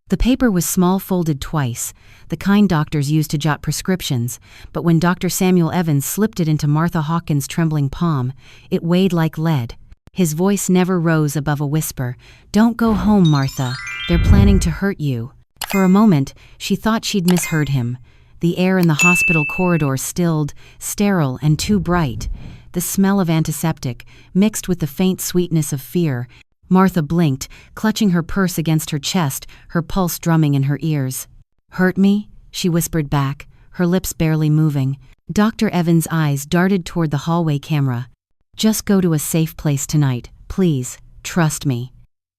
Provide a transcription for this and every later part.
The paper was small, folded twice, the kind doctors used to jot prescriptions, but when Dr. Samuel Evans slipped it into Martha Hawkins' trembling palm, it weighed like lead. His voice never rose above a whisper. "Don't go home, Martha. They're planning to hurt you." For a moment, she thought she'd misheard him. The air in the hospital corridor stilled, sterile, and too bright. The smell of antiseptic, mixed with the faint sweetness of fear. Martha blinked, clutching her purse against her chest, her pulse drumming in her ears. "Hurt me?" she whispered back, her lips barely moving. Dr. Evans' eyes darted toward the hallway camera. "Just go to a safe place tonight, please. Trust me."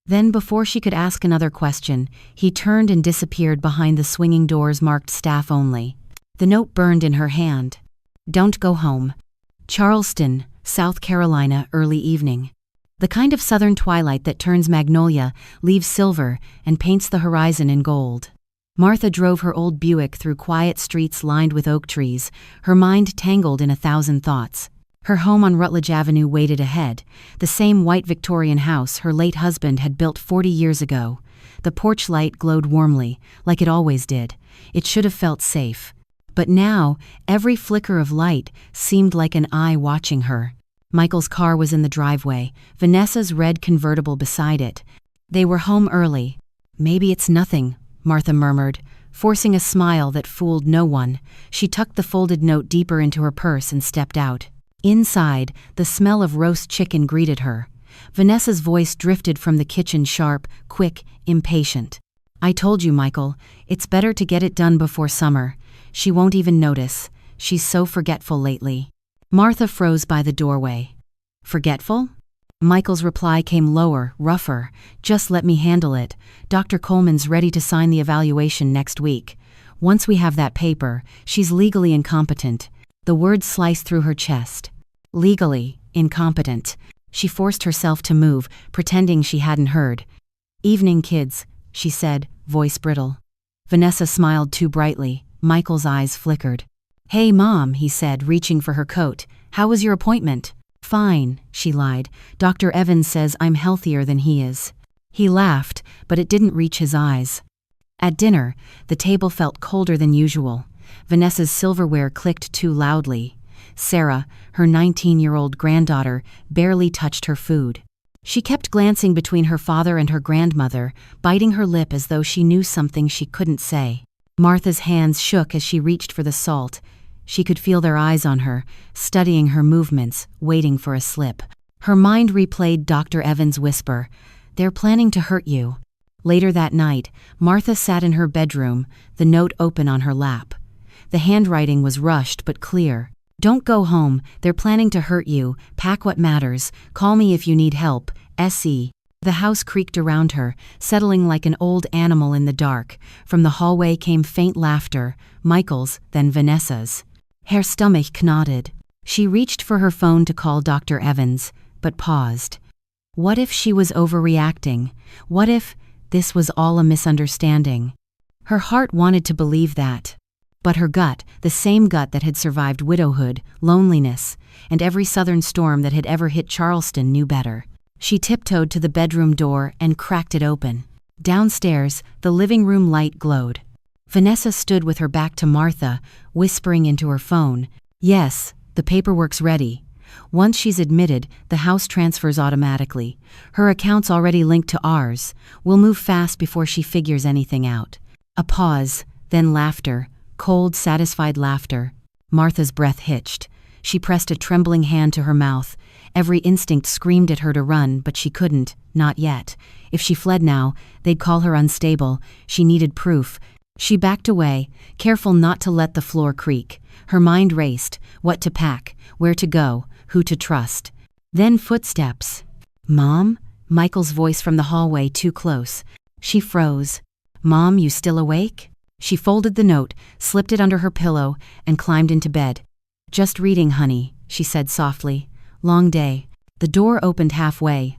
Then, before she could ask another question, he turned and disappeared behind the swinging doors marked staff only. The note burned in her hand. "Don't go home. Charleston, South Carolina, early evening." The kind of southern twilight that turns magnolia, leaves silver, and paints the horizon in gold. Martha drove her old Buick through quiet streets lined with oak trees, her mind tangled in 1,000 thoughts. Her home on Rutledge Avenue waited ahead, the same white Victorian house her late husband had built 40 years ago. The porch light glowed warmly, like it always did. It should have felt safe. But now, every flicker of light seemed like an eye watching her. Michael's car was in the driveway, Vanessa's red convertible beside it. They were home early. "Maybe it's nothing," Martha murmured, forcing a smile that fooled no one. She tucked the folded note deeper into her purse and stepped out. Inside, the smell of roast chicken greeted her. Vanessa's voice drifted from the kitchen, sharp, quick, impatient. "I told you, Michael, it's better to get it done before summer. She won't even notice. She's so forgetful lately." Martha froze by the doorway. "Forgetful?" Michael's reply came lower, rougher. "Just let me handle it. Dr. Coleman's ready to sign the evaluation next week. Once we have that paper, she's legally incompetent." The words sliced through her chest. Legally incompetent. She forced herself to move, pretending she hadn't heard. "Evening, kids," she said, voice brittle. Vanessa smiled too brightly. Michael's eyes flickered. "Hey, Mom," he said, reaching for her coat. "How was your appointment?" "Fine," she lied. "Dr. Evans says I'm healthier than he is." He laughed, but it didn't reach his eyes. At dinner, the table felt colder than usual. Vanessa's silverware clicked too loudly. Sarah, her 19-year-old granddaughter, barely touched her food. She kept glancing between her father and her grandmother, biting her lip as though she knew something she couldn't say. Martha's hands shook as she reached for the salt. She could feel their eyes on her, studying her movements, waiting for a slip. Her mind replayed Dr. Evans' whisper, "They're planning to hurt you." Later that night, Martha sat in her bedroom, the note open on her lap. The handwriting was rushed but clear. "Don't go home. They're planning to hurt you. Pack what matters. Call me if you need help. S.E." The house creaked around her, settling like an old animal in the dark. From the hallway came faint laughter, Michael's, then Vanessa's. Her stomach knotted. She reached for her phone to call Dr. Evans, but paused. What if she was overreacting? What if this was all a misunderstanding? Her heart wanted to believe that. But her gut, the same gut that had survived widowhood, loneliness, and every southern storm that had ever hit Charleston, knew better. She tiptoed to the bedroom door and cracked it open. Downstairs, the living room light glowed. Vanessa stood with her back to Martha, whispering into her phone, "Yes, the paperwork's ready. Once she's admitted, the house transfers automatically. Her account's already linked to ours. We'll move fast before she figures anything out." A pause, then laughter, cold, satisfied laughter. Martha's breath hitched. She pressed a trembling hand to her mouth. Every instinct screamed at her to run, but she couldn't, not yet. If she fled now, they'd call her unstable. She needed proof. She backed away, careful not to let the floor creak. Her mind raced, what to pack, where to go, who to trust. Then footsteps. "Mom?" Michael's voice from the hallway, too close. She froze. "Mom, you still awake?" She folded the note, slipped it under her pillow, and climbed into bed. "Just reading, honey," she said softly. "Long day." The door opened halfway.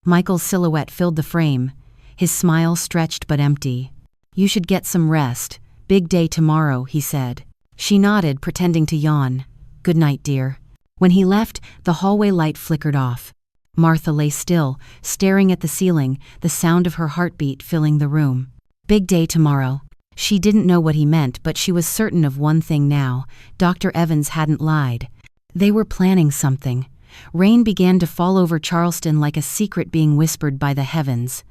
Michael's silhouette filled the frame. His smile stretched but empty. "You should get some rest. Big day tomorrow," he said. She nodded, pretending to yawn. "Good night, dear." When he left, the hallway light flickered off. Martha lay still, staring at the ceiling, the sound of her heartbeat filling the room. Big day tomorrow. She didn't know what he meant, but she was certain of one thing now. Dr. Evans hadn't lied. They were planning something. Rain began to fall over Charleston like a secret being whispered by the heavens.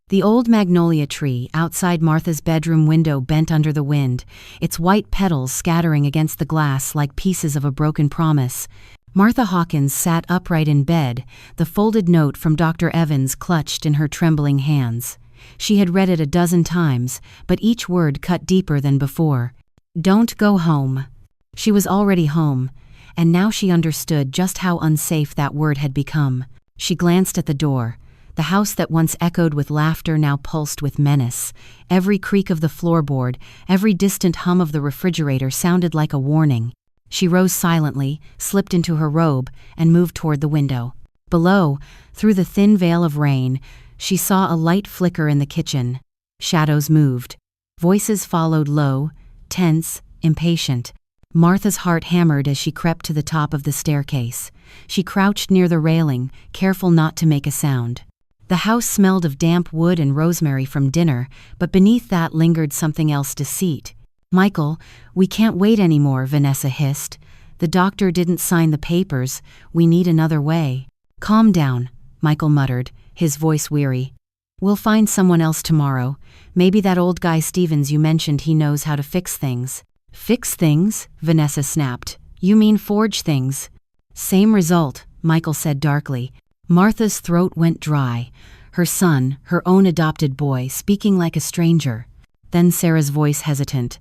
The old magnolia tree outside Martha's bedroom window bent under the wind, its white petals scattering against the glass like pieces of a broken promise. Martha Hawkins sat upright in bed, the folded note from Dr. Evans clutched in her trembling hands. She had read it a dozen times, but each word cut deeper than before. Don't go home. She was already home, and now she understood just how unsafe that word had become. She glanced at the door. The house that once echoed with laughter now pulsed with menace. Every creak of the floorboard, every distant hum of the refrigerator sounded like a warning. She rose silently, slipped into her robe, and moved toward the window. Below, through the thin veil of rain, she saw a light flicker in the kitchen. Shadows moved. Voices followed, low, tense, impatient. Martha's heart hammered as she crept to the top of the staircase. She crouched near the railing, careful not to make a sound. The house smelled of damp wood and rosemary from dinner, but beneath that lingered something else: deceit. "Michael, we can't wait anymore," Vanessa hissed. "The doctor didn't sign the papers. We need another way." "Calm down," Michael muttered, his voice weary. "We'll find someone else tomorrow. Maybe that old guy Stevens you mentioned, he knows how to fix things." "Fix things?" Vanessa snapped. "You mean forge things?" "Same result," Michael said darkly. Martha's throat went dry. Her son, her own adopted boy, speaking like a stranger. Then Sarah's voice hesitant.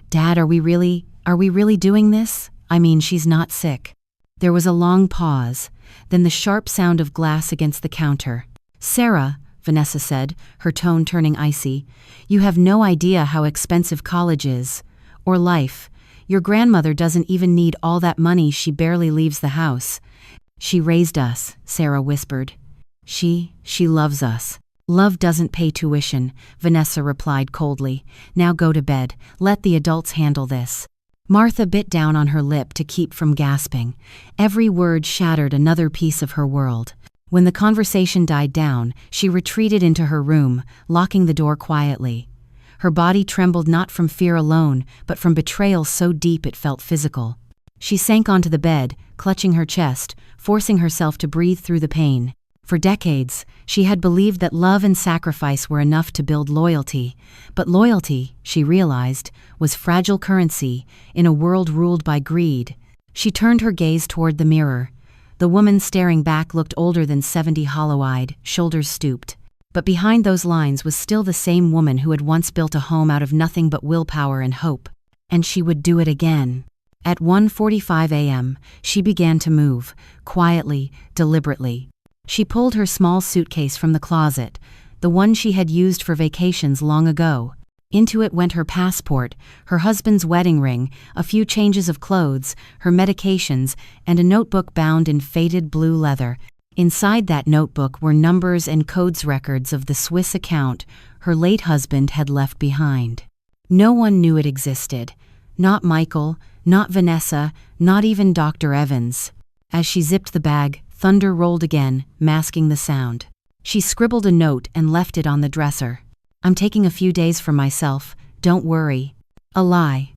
"Dad, are we really doing this? I mean, she's not sick." There was a long pause, then the sharp sound of glass against the counter. "Sarah," Vanessa said, her tone turning icy, "you have no idea how expensive college is. Or life. Your grandmother doesn't even need all that money. She barely leaves the house." "She raised us," Sarah whispered. She loves us." "Love doesn't pay tuition," Vanessa replied coldly. "Now go to bed. Let the adults handle this." Martha bit down on her lip to keep from gasping. Every word shattered another piece of her world. When the conversation died down, she retreated into her room, locking the door quietly. Her body trembled not from fear alone, but from betrayal so deep it felt physical. She sank onto the bed, clutching her chest, forcing herself to breathe through the pain. For decades, she had believed that love and sacrifice were enough to build loyalty. But loyalty, she realized, was fragile currency in a world ruled by greed. She turned her gaze toward the mirror. The woman staring back looked older than 70, hollow-eyed, shoulders stooped. But behind those lines was still the same woman who had once built a home out of nothing but willpower and hope. And she would do it again. At 1:45 a.m., she began to move, quietly, deliberately. She pulled her small suitcase from the closet, the one she had used for vacations long ago. Into it went her passport, her husband's wedding ring, a few changes of clothes, her medications, and a notebook bound in faded blue leather. Inside that notebook were numbers and codes, records of the Swiss account her late husband had left behind. No one knew it existed. Not Michael, not Vanessa, not even Dr. Evans. As she zipped the bag, thunder rolled again, masking the sound. She scribbled a note and left it on the dresser. "I'm taking a few days for myself, don't worry." A lie.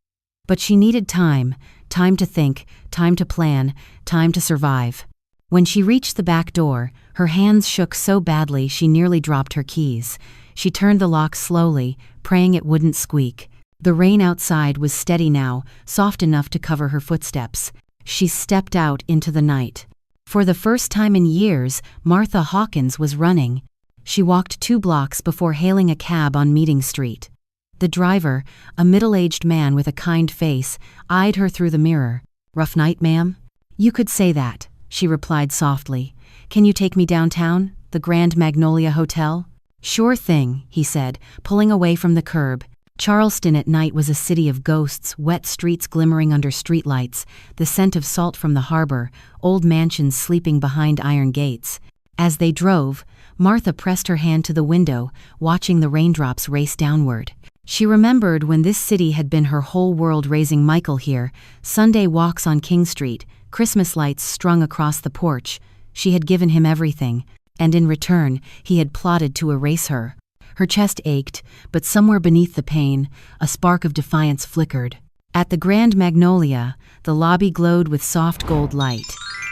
But she needed time to think, time to plan, time to survive. When she reached the back door, her hands shook so badly she nearly dropped her keys. She turned the lock slowly, praying it wouldn't squeak. The rain outside was steady now, soft enough to cover her footsteps. She stepped out into the night. For the first time in years, Martha Hawkins was running. She walked 2 blocks before hailing a cab on Meeting Street. The driver, a middle-aged man with a kind face, eyed her through the mirror. "Rough night, ma'am?" "You could say that," she replied softly. "Can you take me downtown, the Grand Magnolia Hotel?" "Sure thing," he said, pulling away from the curb. Charleston at night was a city of ghosts, wet streets glimmering under streetlights, the scent of salt from the harbor, old mansions sleeping behind iron gates. As they drove, Martha pressed her hand to the window, watching the raindrops race downward. She remembered when this city had been her whole world, raising Michael here, Sunday walks on King Street, Christmas lights strung across the porch. She had given him everything, and in return, he had plotted to erase her. Her chest ached, but somewhere beneath the pain, a spark of defiance flickered. At the Grand Magnolia, the lobby glowed with soft gold light.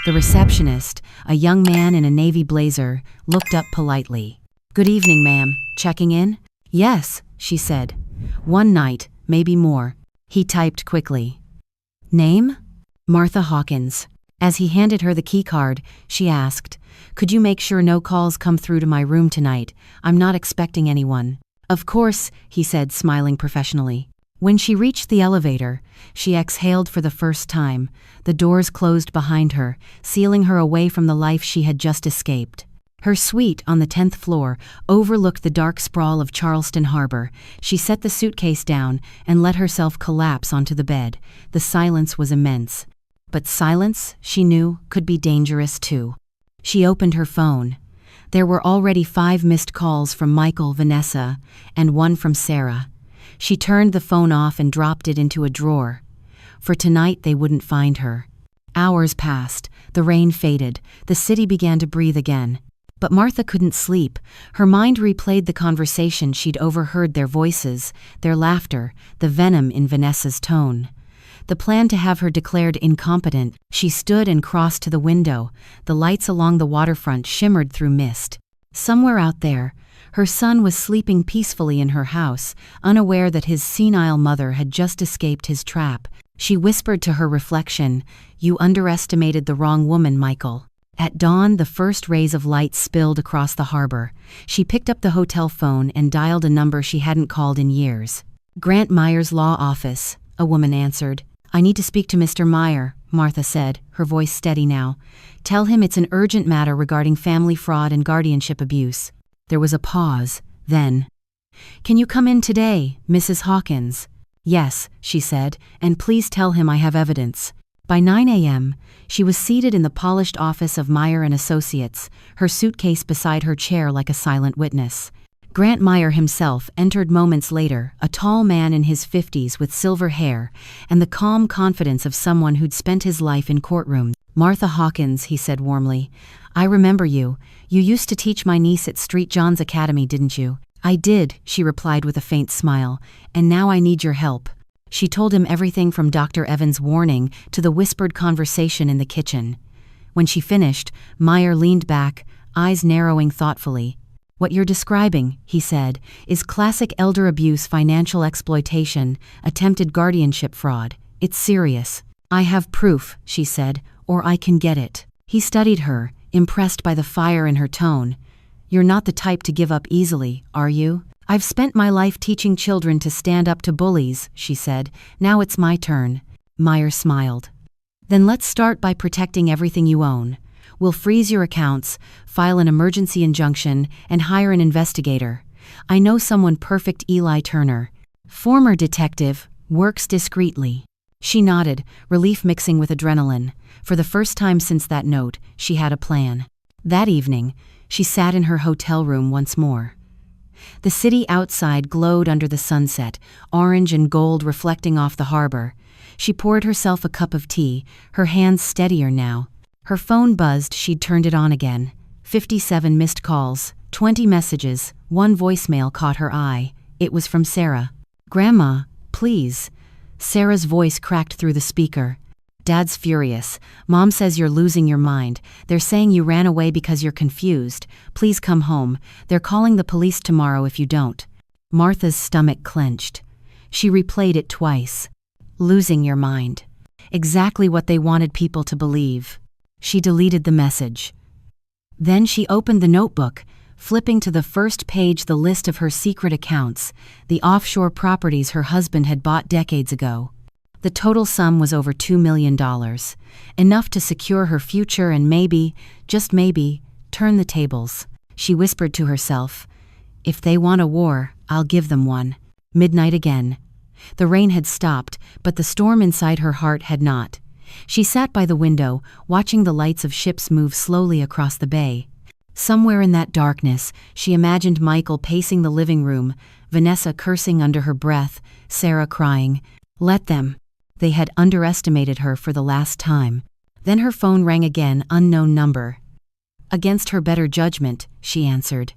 The receptionist, a young man in a navy blazer, looked up politely. "Good evening, ma'am. Checking in?" "Yes," she said. "One night, maybe more." He typed quickly. "Name?" "Martha Hawkins." As he handed her the keycard, she asked, "Could you make sure no calls come through to my room tonight? I'm not expecting anyone." "Of course," he said, smiling professionally. When she reached the elevator, she exhaled for the first time. The doors closed behind her, sealing her away from the life she had just escaped. Her suite on the 10th floor overlooked the dark sprawl of Charleston Harbor. She set the suitcase down and let herself collapse onto the bed. The silence was immense. But silence, she knew, could be dangerous too. She opened her phone. There were already 5 missed calls from Michael, Vanessa, and 1 from Sarah. She turned the phone off and dropped it into a drawer. For tonight they wouldn't find her. Hours passed. The rain faded. The city began to breathe again. But Martha couldn't sleep. Her mind replayed the conversation she'd overheard, their voices, their laughter, the venom in Vanessa's tone. The plan to have her declared incompetent. She stood and crossed to the window. The lights along the waterfront shimmered through mist. Somewhere out there, her son was sleeping peacefully in her house, unaware that his senile mother had just escaped his trap. She whispered to her reflection, "You underestimated the wrong woman, Michael." At dawn, the first rays of light spilled across the harbor. She picked up the hotel phone and dialed a number she hadn't called in years. "Grant Meyer's law office," a woman answered. "I need to speak to Mr. Meyer," Martha said, her voice steady now. "Tell him it's an urgent matter regarding family fraud and guardianship abuse." There was a pause. Then, "Can you come in today, Mrs. Hawkins?" "Yes," she said, "and please tell him I have evidence." By 9 a.m., she was seated in the polished office of Meyer and Associates, her suitcase beside her chair like a silent witness. Grant Meyer himself entered moments later, a tall man in his 50s with silver hair and the calm confidence of someone who'd spent his life in courtrooms. "Martha Hawkins," he said warmly, "I remember you. You used to teach my niece at St. John's Academy, didn't you?" "I did," she replied with a faint smile, "and now I need your help." She told him everything from Dr. Evans' warning to the whispered conversation in the kitchen. When she finished, Meyer leaned back, eyes narrowing thoughtfully. "What you're describing," he said, "is classic elder abuse, financial exploitation, attempted guardianship fraud. It's serious." "I have proof," she said, "or I can get it." He studied her, impressed by the fire in her tone. "You're not the type to give up easily, are you?" "I've spent my life teaching children to stand up to bullies," she said. "Now it's my turn." Meyer smiled. "Then let's start by protecting everything you own. We'll freeze your accounts, file an emergency injunction, and hire an investigator. I know someone perfect, Eli Turner. Former detective, works discreetly." She nodded, relief mixing with adrenaline. For the first time since that note, she had a plan. That evening, she sat in her hotel room once more. The city outside glowed under the sunset, orange and gold reflecting off the harbor. She poured herself a cup of tea, her hands steadier now. Her phone buzzed. She'd turned it on again. 57 missed calls, 20 messages, 1 voicemail caught her eye. It was from Sarah. "Grandma, please." Sarah's voice cracked through the speaker. "Dad's furious. Mom says you're losing your mind. They're saying you ran away because you're confused. Please come home. They're calling the police tomorrow if you don't." Martha's stomach clenched. She replayed it twice. "Losing your mind." Exactly what they wanted people to believe. She deleted the message. Then she opened the notebook, flipping to the first page, the list of her secret accounts, the offshore properties her husband had bought decades ago. The total sum was over $2 million, enough to secure her future and maybe, just maybe, turn the tables. She whispered to herself, "If they want a war, I'll give them one." Midnight again. The rain had stopped, but the storm inside her heart had not. She sat by the window, watching the lights of ships move slowly across the bay. Somewhere in that darkness, she imagined Michael pacing the living room, Vanessa cursing under her breath, Sarah crying. Let them. They had underestimated her for the last time. Then her phone rang again, unknown number. Against her better judgment, she answered.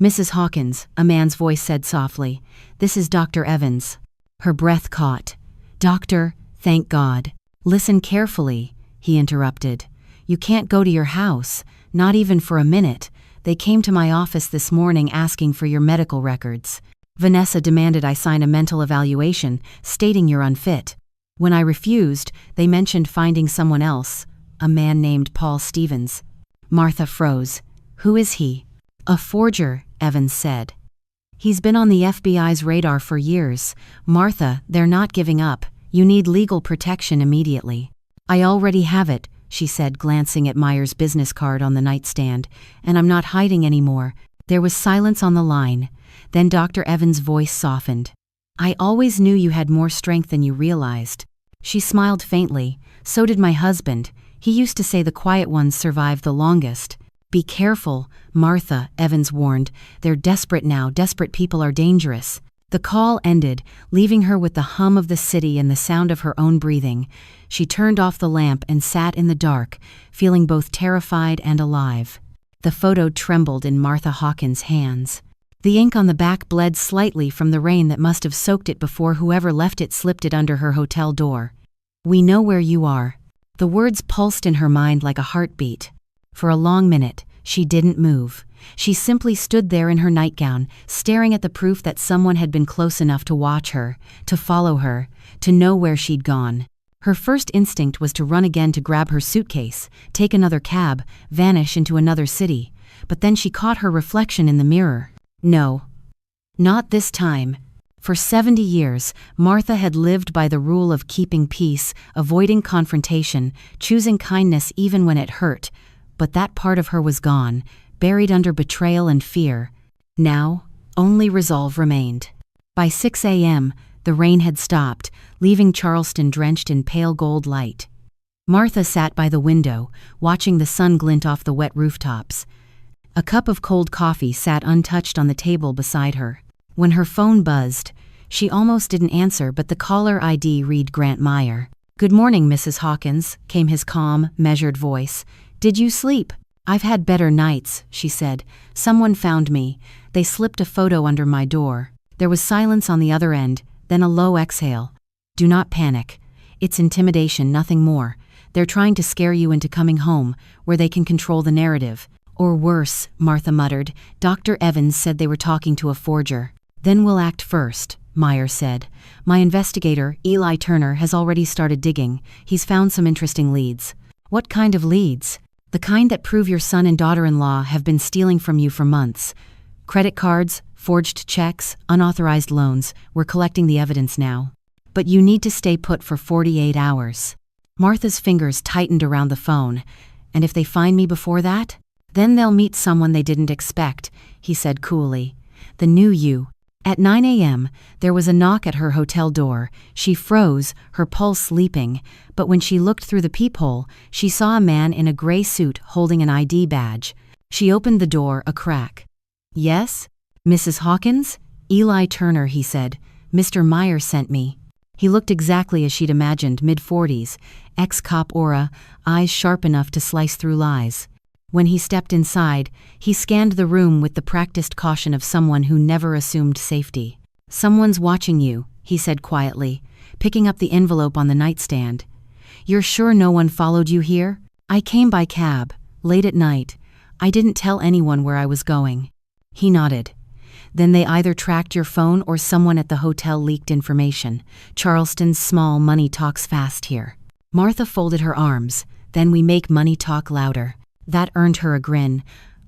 Mrs. Hawkins, a man's voice said softly. This is Dr. Evans. Her breath caught. Doctor, thank God. Listen carefully, he interrupted. You can't go to your house, not even for a minute. They came to my office this morning asking for your medical records. Vanessa demanded I sign a mental evaluation, stating you're unfit. When I refused, they mentioned finding someone else, a man named Paul Stevens. Martha froze. Who is he? A forger, Evans said. He's been on the FBI's radar for years. Martha, they're not giving up. You need legal protection immediately. I already have it, she said, glancing at Meyer's business card on the nightstand, and I'm not hiding anymore. There was silence on the line. Then Dr. Evans' voice softened. I always knew you had more strength than you realized. She smiled faintly. So did my husband. He used to say the quiet ones survive the longest. Be careful, Martha, Evans warned. They're desperate now. Desperate people are dangerous. The call ended, leaving her with the hum of the city and the sound of her own breathing. She turned off the lamp and sat in the dark, feeling both terrified and alive. The photo trembled in Martha Hawkins' hands. The ink on the back bled slightly from the rain that must have soaked it before whoever left it slipped it under her hotel door. We know where you are. The words pulsed in her mind like a heartbeat. For a long minute, she didn't move. She simply stood there in her nightgown, staring at the proof that someone had been close enough to watch her, to follow her, to know where she'd gone. Her first instinct was to run again to grab her suitcase, take another cab, vanish into another city. But then she caught her reflection in the mirror. No. Not this time. For 70 years, Martha had lived by the rule of keeping peace, avoiding confrontation, choosing kindness even when it hurt. But that part of her was gone, buried under betrayal and fear. Now, only resolve remained. By 6 a.m., the rain had stopped, leaving Charleston drenched in pale gold light. Martha sat by the window, watching the sun glint off the wet rooftops. A cup of cold coffee sat untouched on the table beside her. When her phone buzzed, she almost didn't answer, but the caller ID read Grant Meyer. Good morning, Mrs. Hawkins, came his calm, measured voice. Did you sleep? I've had better nights, she said. Someone found me. They slipped a photo under my door. There was silence on the other end, then a low exhale. Do not panic. It's intimidation, nothing more. They're trying to scare you into coming home, where they can control the narrative. Or worse, Martha muttered. Dr. Evans said they were talking to a forger. Then we'll act first, Meyer said. My investigator, Eli Turner, has already started digging. He's found some interesting leads. What kind of leads? The kind that prove your son and daughter-in-law have been stealing from you for months. Credit cards, forged checks, unauthorized loans. We're collecting the evidence now. But you need to stay put for 48 hours. Martha's fingers tightened around the phone. And if they find me before that? Then they'll meet someone they didn't expect, he said coolly. The new you. At 9 a.m., there was a knock at her hotel door. She froze, her pulse leaping, but when she looked through the peephole, she saw a man in a gray suit holding an ID badge. She opened the door a crack. Yes? Mrs. Hawkins? Eli Turner, he said. Mr. Meyer sent me. He looked exactly as she'd imagined, mid-40s, ex-cop aura, eyes sharp enough to slice through lies. When he stepped inside, he scanned the room with the practiced caution of someone who never assumed safety. Someone's watching you, he said quietly, picking up the envelope on the nightstand. You're sure no one followed you here? I came by cab, late at night. I didn't tell anyone where I was going. He nodded. Then they either tracked your phone or someone at the hotel leaked information. Charleston's small money talks fast here. Martha folded her arms. Then we make money talk louder. That earned her a grin.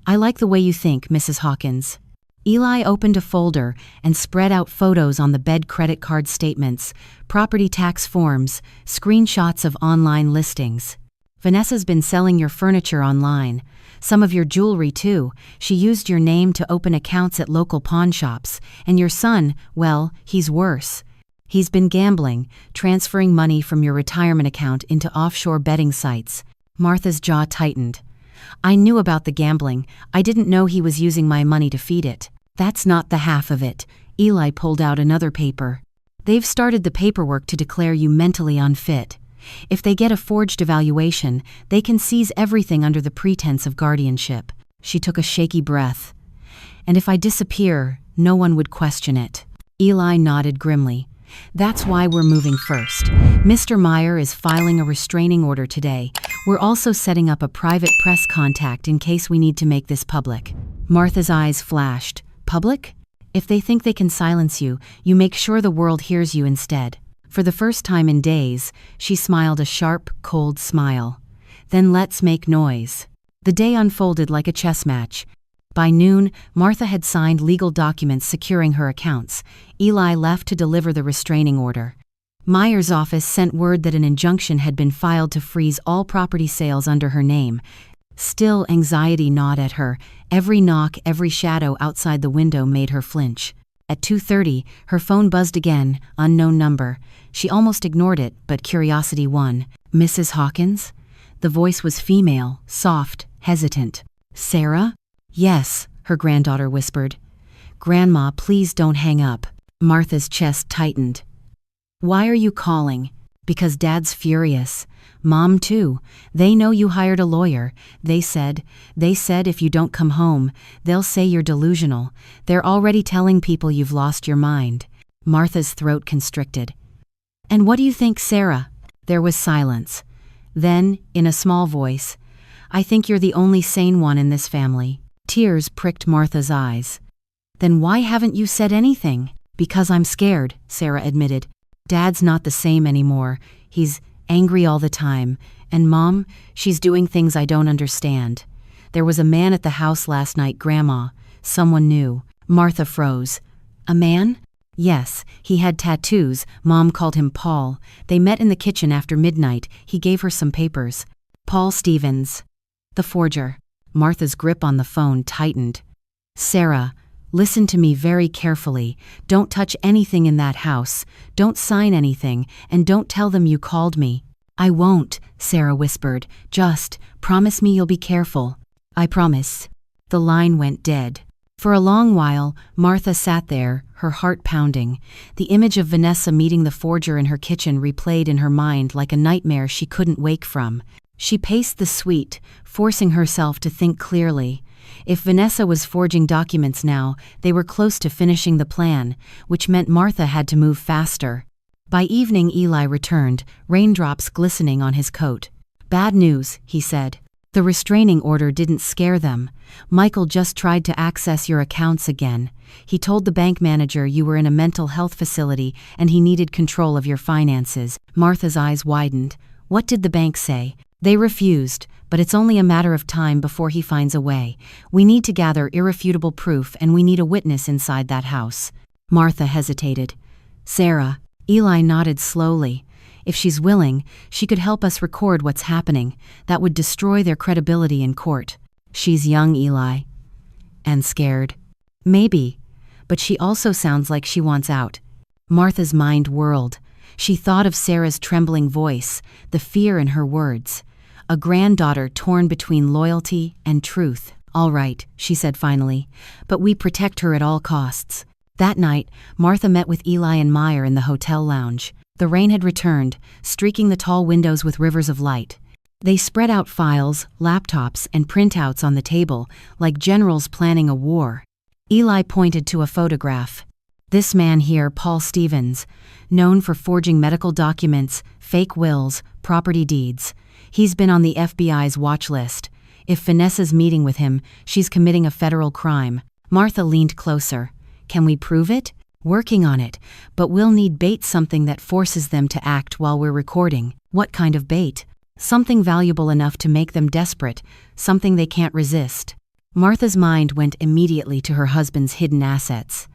I like the way you think, Mrs. Hawkins. Eli opened a folder and spread out photos on the bed, credit card statements, property tax forms, screenshots of online listings. Vanessa's been selling your furniture online. Some of your jewelry, too. She used your name to open accounts at local pawn shops. And your son, well, he's worse. He's been gambling, transferring money from your retirement account into offshore betting sites. Martha's jaw tightened. I knew about the gambling. I didn't know he was using my money to feed it. That's not the half of it. Eli pulled out another paper. They've started the paperwork to declare you mentally unfit. If they get a forged evaluation, they can seize everything under the pretense of guardianship. She took a shaky breath. And if I disappear, no one would question it. Eli nodded grimly. That's why we're moving first. Mr. Meyer is filing a restraining order today. We're also setting up a private press contact in case we need to make this public. Martha's eyes flashed. Public? If they think they can silence you, you make sure the world hears you instead. For the first time in days, she smiled a sharp, cold smile. Then let's make noise. The day unfolded like a chess match. By noon, Martha had signed legal documents securing her accounts. Eli left to deliver the restraining order. Meyer's office sent word that an injunction had been filed to freeze all property sales under her name. Still, anxiety gnawed at her. Every knock, every shadow outside the window made her flinch. At 2:30, her phone buzzed again, unknown number. She almost ignored it, but curiosity won. Mrs. Hawkins? The voice was female, soft, hesitant. Sarah? Yes, her granddaughter whispered. Grandma, please don't hang up. Martha's chest tightened. Why are you calling? Because Dad's furious. Mom too. They know you hired a lawyer. They said if you don't come home, they'll say you're delusional. They're already telling people you've lost your mind. Martha's throat constricted. And what do you think, Sarah? There was silence. Then, in a small voice, I think you're the only sane one in this family. Tears pricked Martha's eyes. Then why haven't you said anything? Because I'm scared, Sarah admitted. Dad's not the same anymore. He's angry all the time. And Mom, she's doing things I don't understand. There was a man at the house last night, Grandma. Someone new. Martha froze. A man? Yes, he had tattoos. Mom called him Paul. They met in the kitchen after midnight. He gave her some papers. Paul Stevens. The forger. Martha's grip on the phone tightened. Sarah, listen to me very carefully. Don't touch anything in that house. Don't sign anything, and don't tell them you called me. I won't, Sarah whispered. Just promise me you'll be careful. I promise. The line went dead. For a long while, Martha sat there, her heart pounding. The image of Vanessa meeting the forger in her kitchen replayed in her mind like a nightmare she couldn't wake from. She paced the suite, forcing herself to think clearly. If Vanessa was forging documents now, they were close to finishing the plan, which meant Martha had to move faster. By evening, Eli returned, raindrops glistening on his coat. Bad news, he said. The restraining order didn't scare them. Michael just tried to access your accounts again. He told the bank manager you were in a mental health facility and he needed control of your finances. Martha's eyes widened. What did the bank say? They refused, but it's only a matter of time before he finds a way. We need to gather irrefutable proof and we need a witness inside that house. Martha hesitated. Sarah, Eli nodded slowly. If she's willing, she could help us record what's happening. That would destroy their credibility in court. She's young, Eli. And scared. Maybe. But she also sounds like she wants out. Martha's mind whirled. She thought of Sarah's trembling voice, the fear in her words. A granddaughter torn between loyalty and truth. All right, she said finally, but we protect her at all costs. That night, Martha met with Eli and Meyer in the hotel lounge. The rain had returned, streaking the tall windows with rivers of light. They spread out files, laptops, and printouts on the table, like generals planning a war. Eli pointed to a photograph. This man here, Paul Stevens, known for forging medical documents, fake wills, property deeds. He's been on the FBI's watch list. If Vanessa's meeting with him, she's committing a federal crime. Martha leaned closer. Can we prove it? Working on it, but we'll need bait, something that forces them to act while we're recording. What kind of bait? Something valuable enough to make them desperate, something they can't resist. Martha's mind went immediately to her husband's hidden assets.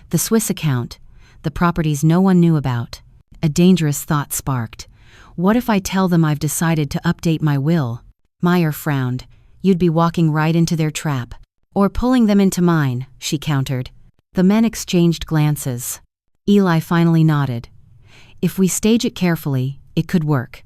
The Swiss account, the properties no one knew about. A dangerous thought sparked. What if I tell them I've decided to update my will? Meyer frowned. You'd be walking right into their trap. Or pulling them into mine, she countered. The men exchanged glances. Eli finally nodded. If we stage it carefully, it could work.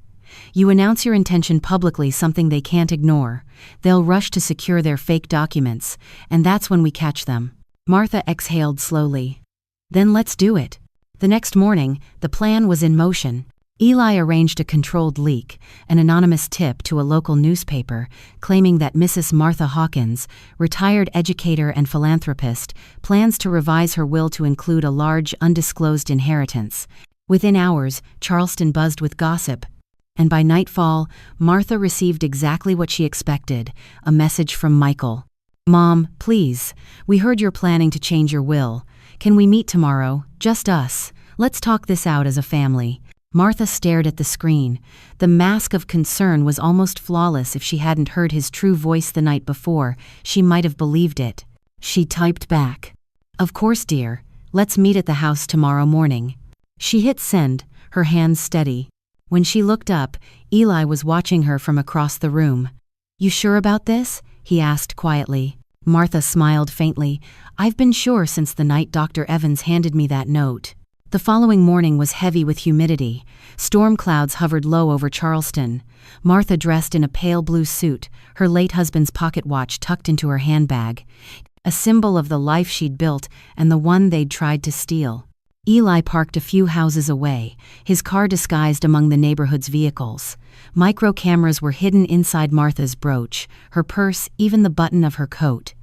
You announce your intention publicly, something they can't ignore. They'll rush to secure their fake documents, and that's when we catch them. Martha exhaled slowly. Then let's do it. The next morning, the plan was in motion. Eli arranged a controlled leak, an anonymous tip to a local newspaper, claiming that Mrs. Martha Hawkins, retired educator and philanthropist, plans to revise her will to include a large, undisclosed inheritance. Within hours, Charleston buzzed with gossip, and by nightfall, Martha received exactly what she expected, a message from Michael. "Mom, please, we heard you're planning to change your will. Can we meet tomorrow? Just us. Let's talk this out as a family." Martha stared at the screen. The mask of concern was almost flawless. If she hadn't heard his true voice the night before, she might have believed it. She typed back, "Of course, dear. Let's meet at the house tomorrow morning." She hit send, her hands steady. When she looked up, Eli was watching her from across the room. "You sure about this?" he asked quietly. Martha smiled faintly. "I've been sure since the night Dr. Evans handed me that note." The following morning was heavy with humidity. Storm clouds hovered low over Charleston. Martha dressed in a pale blue suit, her late husband's pocket watch tucked into her handbag, a symbol of the life she'd built and the one they'd tried to steal. Eli parked a few houses away, his car disguised among the neighborhood's vehicles. Micro cameras were hidden inside Martha's brooch, her purse, even the button of her coat.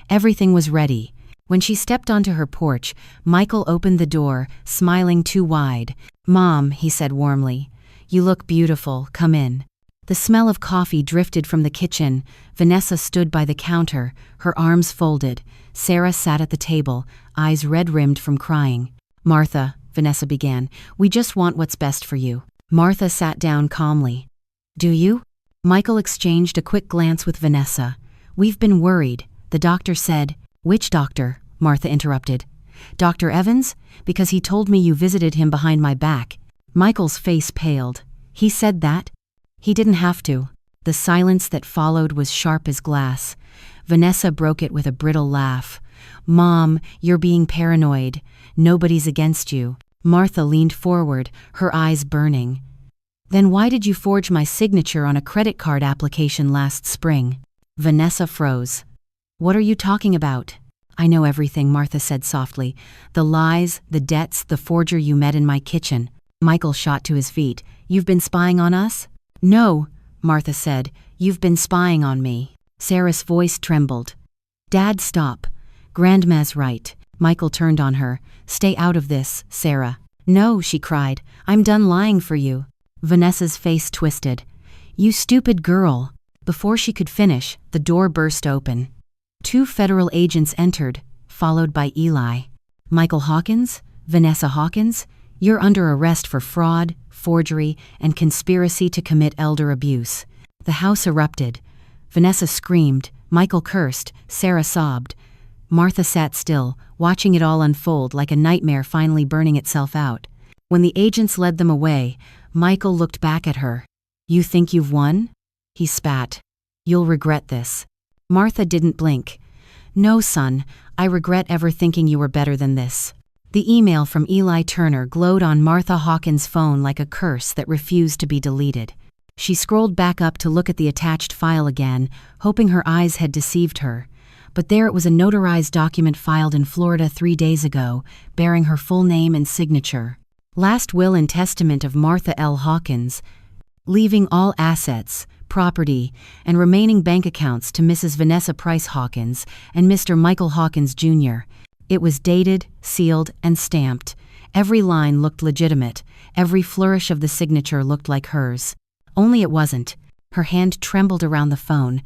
Everything was ready. When she stepped onto her porch, Michael opened the door, smiling too wide. "Mom," he said warmly, "you look beautiful, come in." The smell of coffee drifted from the kitchen. Vanessa stood by the counter, her arms folded. Sarah sat at the table, eyes red-rimmed from crying. "Martha," Vanessa began, "we just want what's best for you." Martha sat down calmly. "Do you?" Michael exchanged a quick glance with Vanessa. "We've been worried," the doctor said. "Which doctor?" Martha interrupted. "Dr. Evans? Because he told me you visited him behind my back." Michael's face paled. "He said that?" "He didn't have to." The silence that followed was sharp as glass. Vanessa broke it with a brittle laugh. "Mom, you're being paranoid. Nobody's against you." Martha leaned forward, her eyes burning. "Then why did you forge my signature on a credit card application last spring?" Vanessa froze. "What are you talking about?" "I know everything," Martha said softly. "The lies, the debts, the forger you met in my kitchen." Michael shot to his feet. "You've been spying on us?" "No," Martha said. "You've been spying on me." Sarah's voice trembled. "Dad, stop. Grandma's right." Michael turned on her. "Stay out of this, Sarah." "No," she cried. "I'm done lying for you." Vanessa's face twisted. "You stupid girl." Before she could finish, the door burst open. 2 federal agents entered, followed by Eli. "Michael Hawkins? Vanessa Hawkins? You're under arrest for fraud, forgery, and conspiracy to commit elder abuse." The house erupted. Vanessa screamed, Michael cursed, Sarah sobbed. Martha sat still, watching it all unfold like a nightmare finally burning itself out. When the agents led them away, Michael looked back at her. "You think you've won?" He spat. "You'll regret this." Martha didn't blink. "No, son, I regret ever thinking you were better than this." The email from Eli Turner glowed on Martha Hawkins' phone like a curse that refused to be deleted. She scrolled back up to look at the attached file again, hoping her eyes had deceived her. But there it was, a notarized document filed in Florida 3 days ago, bearing her full name and signature. Last will and testament of Martha L. Hawkins, leaving all assets, property, and remaining bank accounts to Mrs. Vanessa Price Hawkins and Mr. Michael Hawkins, Jr. It was dated, sealed, and stamped. Every line looked legitimate. Every flourish of the signature looked like hers. Only it wasn't. Her hand trembled around the phone.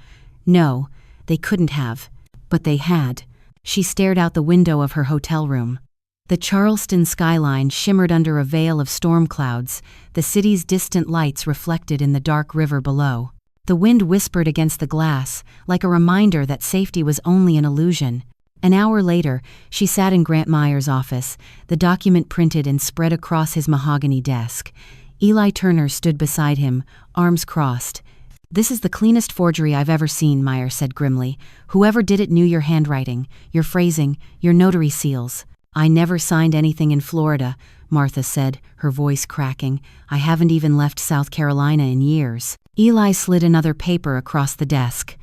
No, they couldn't have. But they had. She stared out the window of her hotel room. The Charleston skyline shimmered under a veil of storm clouds, the city's distant lights reflected in the dark river below. The wind whispered against the glass, like a reminder that safety was only an illusion. An hour later, she sat in Grant Meyer's office, the document printed and spread across his mahogany desk. Eli Turner stood beside him, arms crossed. "This is the cleanest forgery I've ever seen," Meyer said grimly. "Whoever did it knew your handwriting, your phrasing, your notary seals." "I never signed anything in Florida," Martha said, her voice cracking. "I haven't even left South Carolina in years." Eli slid another paper across the desk.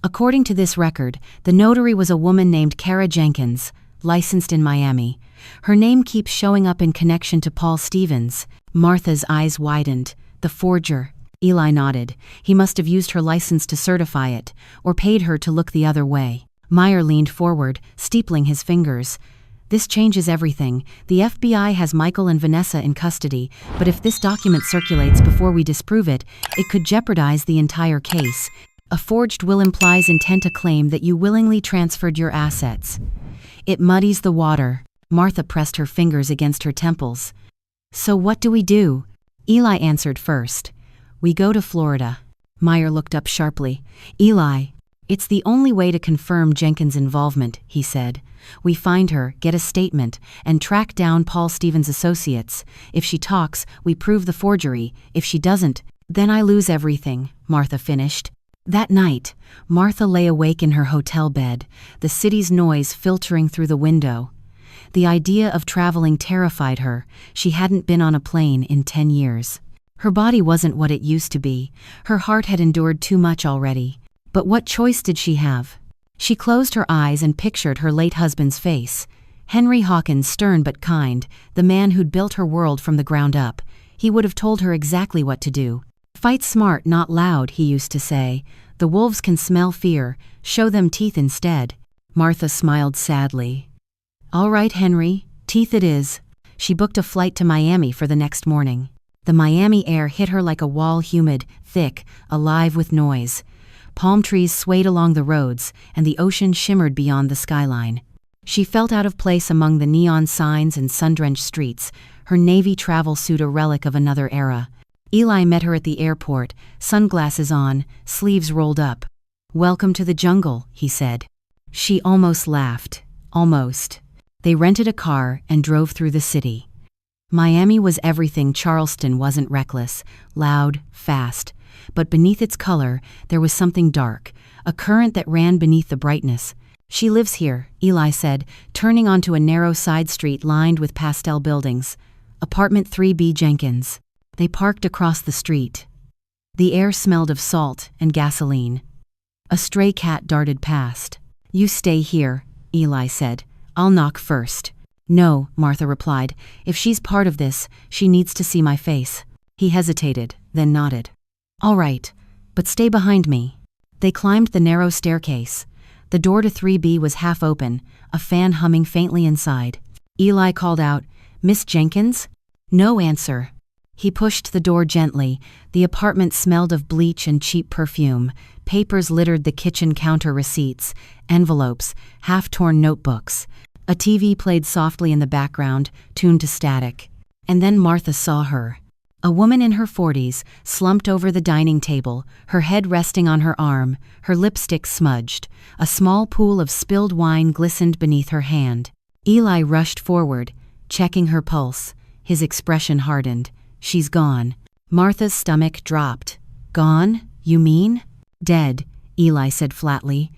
"According to this record, the notary was a woman named Kara Jenkins. licensed in Miami. Her name keeps showing up in connection to Paul Stevens. Martha's eyes widened. The forger. Eli nodded. He must have used her license to certify it, or paid her to look the other way. Meyer leaned forward, steepling his fingers. This changes everything. The FBI has Michael and Vanessa in custody, but if this document circulates before we disprove it, it could jeopardize the entire case. A forged will implies intent to claim that you willingly transferred your assets. It muddies the water. Martha pressed her fingers against her temples. So what do we do? Eli answered first. We go to Florida. Meyer looked up sharply. Eli, it's the only way to confirm Jenkins' involvement, he said. We find her, get a statement, and track down Paul Stevens' associates. If she talks, we prove the forgery. If she doesn't, then I lose everything, Martha finished. That night, Martha lay awake in her hotel bed, the city's noise filtering through the window. The idea of traveling terrified her. She hadn't been on a plane in 10 years. Her body wasn't what it used to be. Her heart had endured too much already. But what choice did she have? She closed her eyes and pictured her late husband's face. Henry Hawkins, stern but kind, the man who'd built her world from the ground up. He would have told her exactly what to do. Fight smart, not loud, he used to say. The wolves can smell fear. Show them teeth instead. Martha smiled sadly. All right, Henry, teeth it is. She booked a flight to Miami for the next morning. The Miami air hit her like a wall, humid, thick, alive with noise. Palm trees swayed along the roads, and the ocean shimmered beyond the skyline. She felt out of place among the neon signs and sun-drenched streets, her navy travel suit a relic of another era. Eli met her at the airport, sunglasses on, sleeves rolled up. Welcome to the jungle, he said. She almost laughed. Almost. They rented a car and drove through the city. Miami was everything Charleston wasn't: reckless, loud, fast. But beneath its color, there was something dark, a current that ran beneath the brightness. She lives here, Eli said, turning onto a narrow side street lined with pastel buildings. Apartment 3B Jenkins. They parked across the street. The air smelled of salt and gasoline. A stray cat darted past. You stay here, Eli said. I'll knock first. No, Martha replied. If she's part of this, she needs to see my face. He hesitated, then nodded. All right, but stay behind me. They climbed the narrow staircase. The door to 3B was half open, a fan humming faintly inside. Eli called out, Miss Jenkins? No answer. He pushed the door gently. The apartment smelled of bleach and cheap perfume. Papers littered the kitchen counter, receipts, envelopes, half-torn notebooks. A TV played softly in the background, tuned to static. And then Martha saw her. A woman in her 40s, slumped over the dining table, her head resting on her arm, her lipstick smudged. A small pool of spilled wine glistened beneath her hand. Eli rushed forward, checking her pulse. His expression hardened. She's gone. Martha's stomach dropped. Gone? You mean? Dead, Eli said flatly.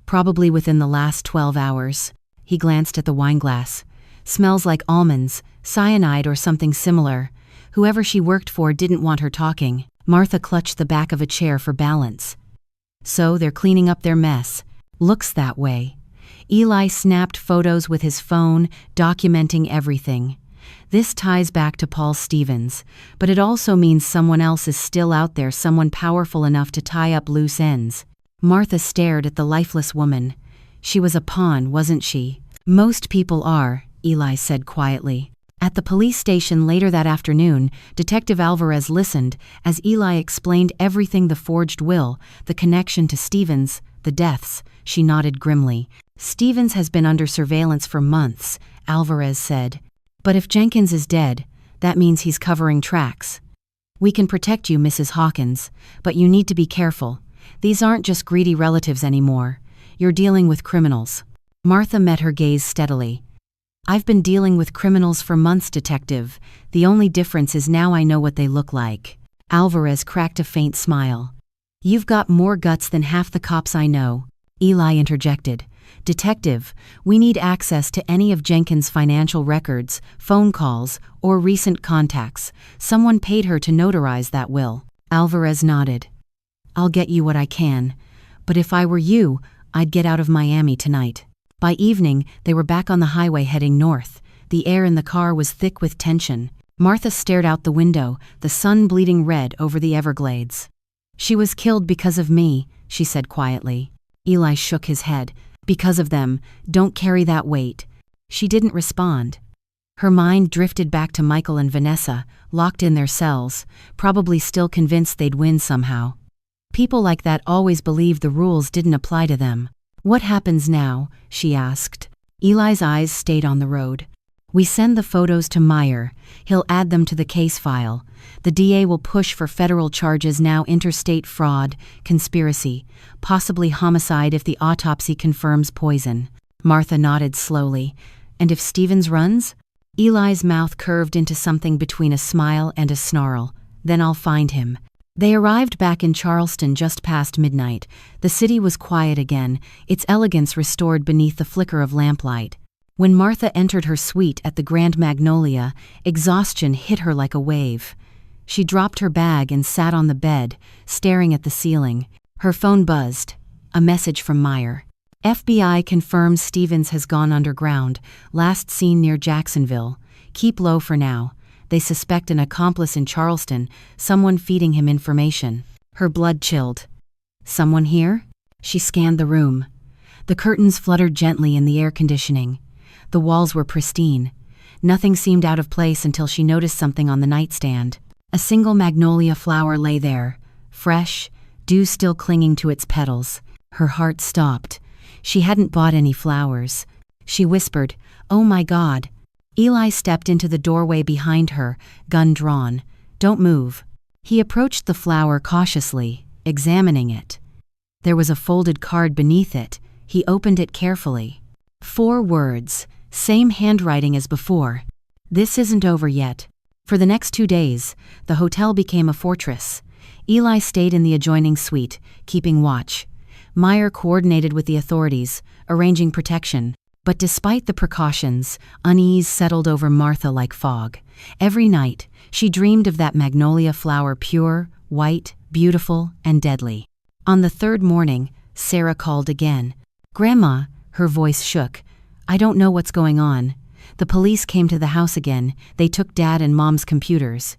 Probably within the last 12 hours. He glanced at the wineglass. Smells like almonds, cyanide or something similar. Whoever she worked for didn't want her talking. Martha clutched the back of a chair for balance. So they're cleaning up their mess. Looks that way. Eli snapped photos with his phone, documenting everything. This ties back to Paul Stevens, but it also means someone else is still out there, someone powerful enough to tie up loose ends. Martha stared at the lifeless woman. She was a pawn, wasn't she? Most people are, Eli said quietly. At the police station later that afternoon, Detective Alvarez listened as Eli explained everything: the forged will, the connection to Stevens, the deaths. She nodded grimly. Stevens has been under surveillance for months, Alvarez said. But if Jenkins is dead, that means he's covering tracks. We can protect you, Mrs. Hawkins, but you need to be careful. These aren't just greedy relatives anymore. You're dealing with criminals. Martha met her gaze steadily. I've been dealing with criminals for months, Detective. The only difference is now I know what they look like. Alvarez cracked a faint smile. You've got more guts than half the cops I know. Eli interjected. Detective, we need access to any of Jenkins' financial records, phone calls, or recent contacts. Someone paid her to notarize that will. Alvarez nodded. I'll get you what I can. But if I were you, I'd get out of Miami tonight. By evening, they were back on the highway heading north. The air in the car was thick with tension. Martha stared out the window, the sun bleeding red over the Everglades. "She was killed because of me," she said quietly. Eli shook his head. "Because of them, don't carry that weight." She didn't respond. Her mind drifted back to Michael and Vanessa, locked in their cells, probably still convinced they'd win somehow. People like that always believed the rules didn't apply to them. "What happens now?" she asked. Eli's eyes stayed on the road. "We send the photos to Meyer. He'll add them to the case file. The DA will push for federal charges now: interstate fraud, conspiracy, possibly homicide if the autopsy confirms poison." Martha nodded slowly. "And if Stevens runs?" Eli's mouth curved into something between a smile and a snarl. "Then I'll find him." They arrived back in Charleston just past midnight. The city was quiet again, its elegance restored beneath the flicker of lamplight. When Martha entered her suite at the Grand Magnolia, exhaustion hit her like a wave. She dropped her bag and sat on the bed, staring at the ceiling. Her phone buzzed. A message from Meyer. "FBI confirms Stevens has gone underground, last seen near Jacksonville. Keep low for now. They suspect an accomplice in Charleston, someone feeding him information." Her blood chilled. "Someone here?" She scanned the room. The curtains fluttered gently in the air conditioning. The walls were pristine. Nothing seemed out of place until she noticed something on the nightstand. A single magnolia flower lay there, fresh, dew still clinging to its petals. Her heart stopped. She hadn't bought any flowers. She whispered, "Oh my God." Eli stepped into the doorway behind her, gun drawn. "Don't move." He approached the flower cautiously, examining it. There was a folded card beneath it. He opened it carefully. 4 words, same handwriting as before. "This isn't over yet." For the next 2 days, the hotel became a fortress. Eli stayed in the adjoining suite, keeping watch. Meyer coordinated with the authorities, arranging protection. But despite the precautions, unease settled over Martha like fog. Every night, she dreamed of that magnolia flower, pure, white, beautiful, and deadly. On the 3rd morning, Sarah called again. "Grandma," her voice shook. "I don't know what's going on. The police came to the house again. They took Dad and Mom's computers.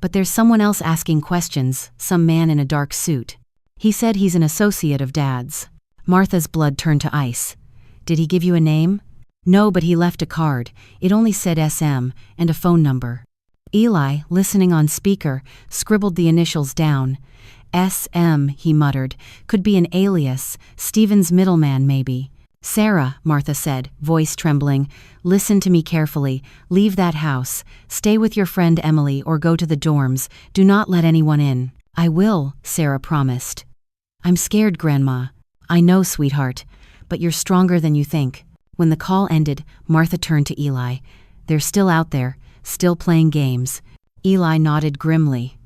But there's someone else asking questions, some man in a dark suit. He said he's an associate of Dad's." Martha's blood turned to ice. "Did he give you a name?" "No, but he left a card. It only said SM, and a phone number." Eli, listening on speaker, scribbled the initials down. "SM," he muttered. "Could be an alias, Stevens' middleman maybe." "Sarah," Martha said, voice trembling, "listen to me carefully. Leave that house. Stay with your friend Emily or go to the dorms. Do not let anyone in." "I will," Sarah promised. "I'm scared, Grandma." "I know, sweetheart. But you're stronger than you think." When the call ended, Martha turned to Eli. "They're still out there, still playing games." Eli nodded grimly.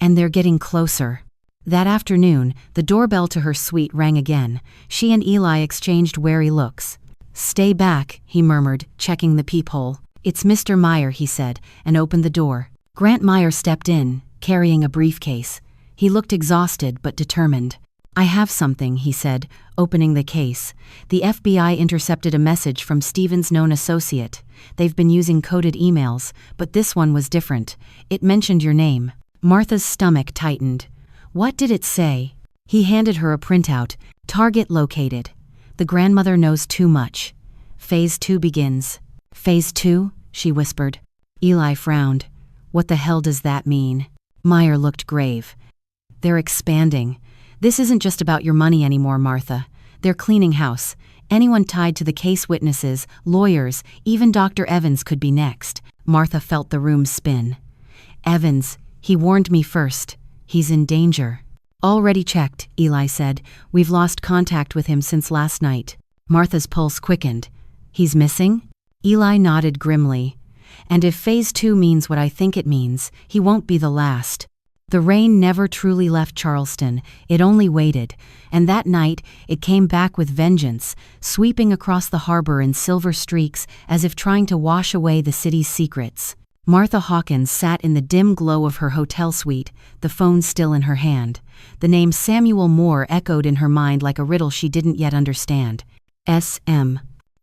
"And they're getting closer." That afternoon, the doorbell to her suite rang again. She and Eli exchanged wary looks. "Stay back," he murmured, checking the peephole. "It's Mr. Meyer," he said, and opened the door. Grant Meyer stepped in, carrying a briefcase. He looked exhausted but determined. "I have something," he said, opening the case. "The FBI intercepted a message from Stevens' known associate. They've been using coded emails, but this one was different. It mentioned your name." Martha's stomach tightened. "What did it say?" He handed her a printout. "Target located. The grandmother knows too much. Phase 2 begins." "Phase 2?" she whispered. Eli frowned. "What the hell does that mean?" Meyer looked grave. "They're expanding. This isn't just about your money anymore, Martha. They're cleaning house. Anyone tied to the case, witnesses, lawyers, even Dr. Evans could be next." Martha felt the room spin. "Evans, he warned me first. He's in danger." "Already checked," Eli said. "We've lost contact with him since last night." Martha's pulse quickened. "He's missing?" Eli nodded grimly. "And if Phase 2 means what I think it means, he won't be the last." The rain never truly left Charleston, it only waited, and that night it came back with vengeance, sweeping across the harbor in silver streaks as if trying to wash away the city's secrets. Martha Hawkins sat in the dim glow of her hotel suite, the phone still in her hand. The name Samuel Moore echoed in her mind like a riddle she didn't yet understand. SM.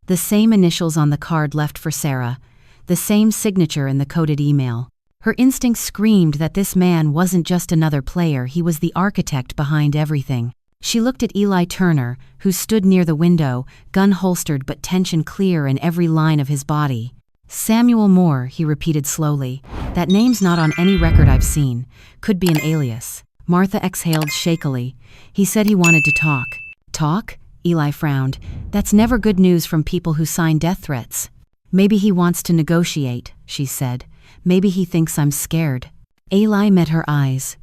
The same initials on the card left for Sarah, the same signature in the coded email. Her instincts screamed that this man wasn't just another player, he was the architect behind everything. She looked at Eli Turner, who stood near the window, gun holstered but tension clear in every line of his body. Samuel Moore, he repeated slowly. That name's not on any record I've seen. Could be an alias. Martha exhaled shakily. He said he wanted to talk. Talk? Eli frowned. That's never good news from people who sign death threats. Maybe he wants to negotiate, she said. Maybe he thinks I'm scared. Eli met her eyes.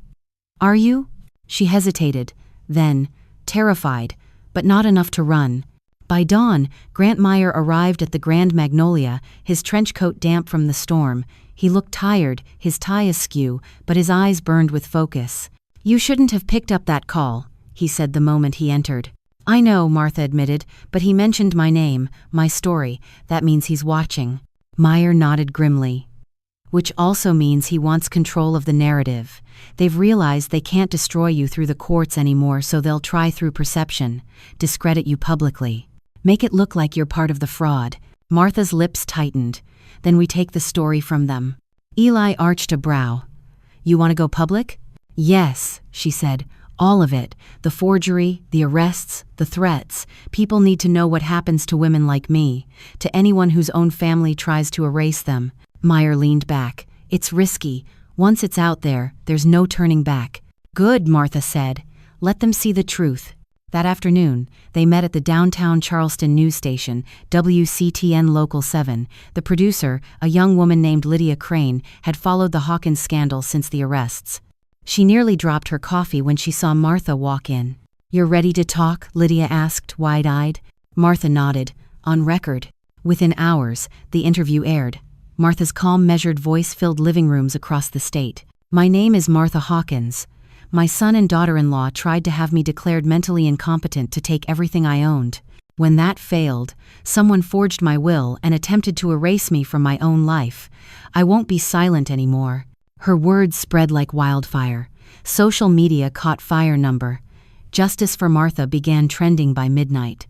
Are you? She hesitated. Then, terrified, but not enough to run. By dawn, Grant Meyer arrived at the Grand Magnolia, his trench coat damp from the storm. He looked tired, his tie askew, but his eyes burned with focus. You shouldn't have picked up that call, he said the moment he entered. I know, Martha admitted, but he mentioned my name, my story. That means he's watching. Meyer nodded grimly. Which also means he wants control of the narrative. They've realized they can't destroy you through the courts anymore, so they'll try through perception, discredit you publicly. Make it look like you're part of the fraud. Martha's lips tightened. Then we take the story from them. Eli arched a brow. You want to go public? Yes, she said. All of it. The forgery, the arrests, the threats. People need to know what happens to women like me, to anyone whose own family tries to erase them. Meyer leaned back. It's risky. Once it's out there, there's no turning back. Good, Martha said. Let them see the truth. That afternoon, they met at the downtown Charleston news station, WCTN Local 7. The producer, a young woman named Lydia Crane, had followed the Hawkins scandal since the arrests. She nearly dropped her coffee when she saw Martha walk in. You're ready to talk? Lydia asked, wide-eyed. Martha nodded. On record. Within hours, the interview aired. Martha's calm, measured voice filled living rooms across the state. My name is Martha Hawkins. My son and daughter-in-law tried to have me declared mentally incompetent to take everything I owned. When that failed, someone forged my will and attempted to erase me from my own life. I won't be silent anymore. Her words spread like wildfire. Social media caught fire. Justice for Martha began trending by midnight.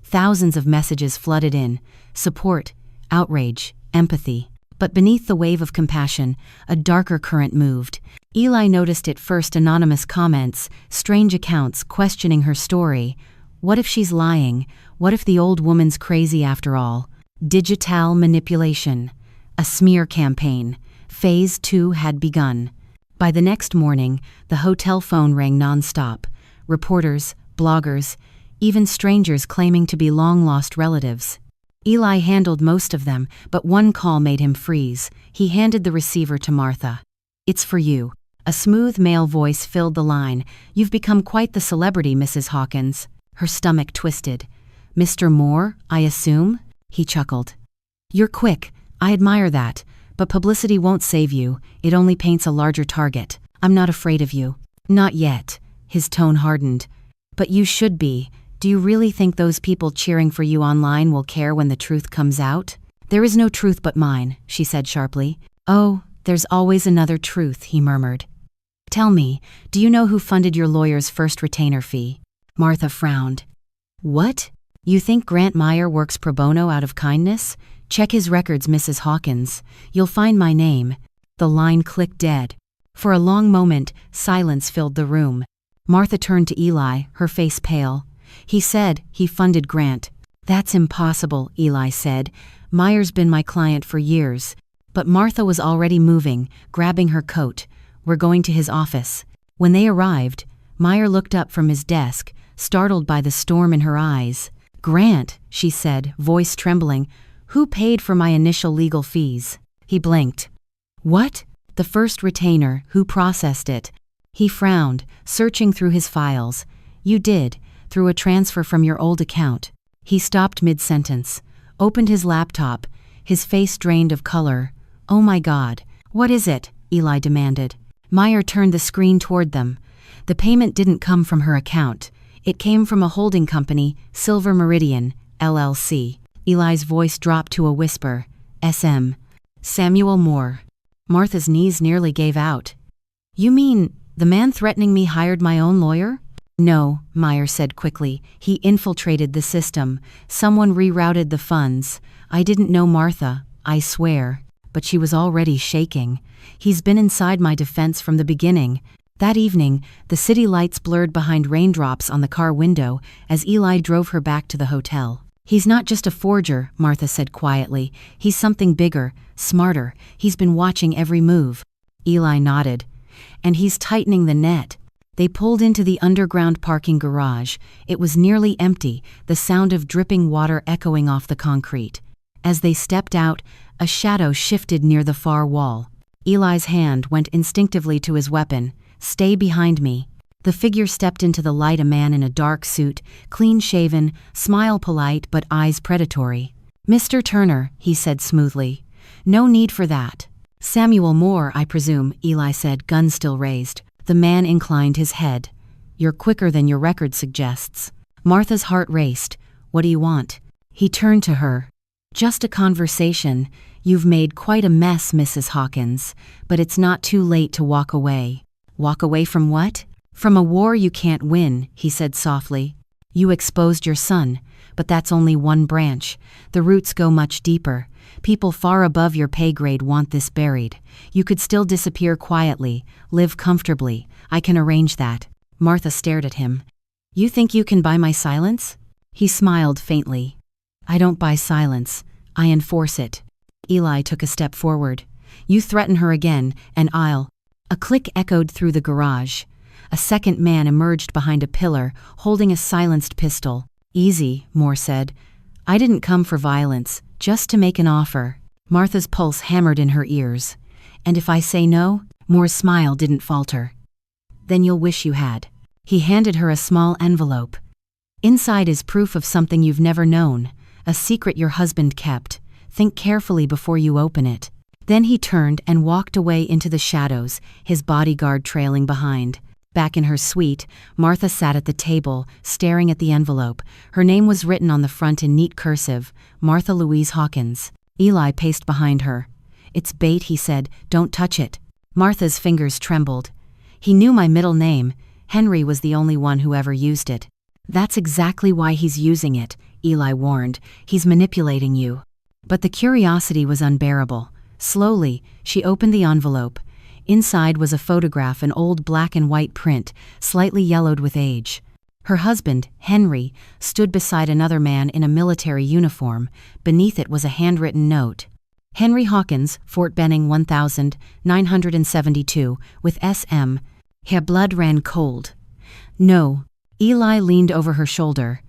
Thousands of messages flooded in. Support, outrage, empathy. But beneath the wave of compassion, a darker current moved. Eli noticed it first: anonymous comments, strange accounts questioning her story. What if she's lying? What if the old woman's crazy after all? Digital manipulation. A smear campaign. Phase 2 had begun. By the next morning, the hotel phone rang nonstop. Reporters, bloggers, even strangers claiming to be long-lost relatives. Eli handled most of them, but one call made him freeze. He handed the receiver to Martha. It's for you. A smooth male voice filled the line. You've become quite the celebrity, Mrs. Hawkins. Her stomach twisted. Mr. Moore, I assume? He chuckled. You're quick. I admire that. But publicity won't save you. It only paints a larger target. I'm not afraid of you. Not yet. His tone hardened. But you should be. Do you really think those people cheering for you online will care when the truth comes out? There is no truth but mine, she said sharply. Oh, there's always another truth, he murmured. Tell me, do you know who funded your lawyer's first retainer fee? Martha frowned. What? You think Grant Meyer works pro bono out of kindness? Check his records, Mrs. Hawkins. You'll find my name. The line clicked dead. For a long moment, silence filled the room. Martha turned to Eli, her face pale. He said he funded Grant. That's impossible, Eli said. Meyer's been my client for years. But Martha was already moving, grabbing her coat. We're going to his office. When they arrived, Meyer looked up from his desk, startled by the storm in her eyes. Grant, she said, voice trembling. Who paid for my initial legal fees? He blinked. What? The first retainer. Who processed it? He frowned, searching through his files. You did, through a transfer from your old account. He stopped mid-sentence, opened his laptop, his face drained of color. Oh my God. What is it? Eli demanded. Meyer turned the screen toward them. The payment didn't come from her account. It came from a holding company, Silver Meridian, LLC. Eli's voice dropped to a whisper. SM. Samuel Moore. Martha's knees nearly gave out. You mean, the man threatening me hired my own lawyer? No, Meyer said quickly. He infiltrated the system. Someone rerouted the funds. I didn't know Martha, I swear. But she was already shaking. He's been inside my defense from the beginning. That evening, the city lights blurred behind raindrops on the car window as Eli drove her back to the hotel. He's not just a forger, Martha said quietly. He's something bigger, smarter. He's been watching every move. Eli nodded. And he's tightening the net. They pulled into the underground parking garage. It was nearly empty, the sound of dripping water echoing off the concrete. As they stepped out, a shadow shifted near the far wall. Eli's hand went instinctively to his weapon. Stay behind me. The figure stepped into the light, a man in a dark suit, clean-shaven, smile polite but eyes predatory. Mr. Turner, he said smoothly. No need for that. Samuel Moore, I presume, Eli said, gun still raised. The man inclined his head. You're quicker than your record suggests. Martha's heart raced. What do you want? He turned to her. Just a conversation. You've made quite a mess, Mrs. Hawkins, but it's not too late to walk away. Walk away from what? From a war you can't win, he said softly. You exposed your son, but that's only one branch. The roots go much deeper. People far above your pay grade want this buried. You could still disappear quietly, live comfortably. I can arrange that. Martha stared at him. You think you can buy my silence? He smiled faintly. I don't buy silence. I enforce it. Eli took a step forward. You threaten her again, and I'll... A click echoed through the garage. A second man emerged behind a pillar, holding a silenced pistol. Easy, Moore said. I didn't come for violence, just to make an offer. Martha's pulse hammered in her ears. And if I say no? Moore's smile didn't falter. Then you'll wish you had. He handed her a small envelope. Inside is proof of something you've never known, a secret your husband kept. Think carefully before you open it. Then he turned and walked away into the shadows, his bodyguard trailing behind. Back in her suite, Martha sat at the table, staring at the envelope. Her name was written on the front in neat cursive, Martha Louise Hawkins. Eli paced behind her. It's bait, he said. Don't touch it. Martha's fingers trembled. He knew my middle name. Henry was the only one who ever used it. That's exactly why he's using it, Eli warned. He's manipulating you. But the curiosity was unbearable. Slowly, she opened the envelope. Inside was a photograph, an old black and white print, slightly yellowed with age. Her husband, Henry, stood beside another man in a military uniform. Beneath it was a handwritten note. Henry Hawkins, Fort Benning 1972, with SM. Her blood ran cold. No. Eli leaned over her shoulder.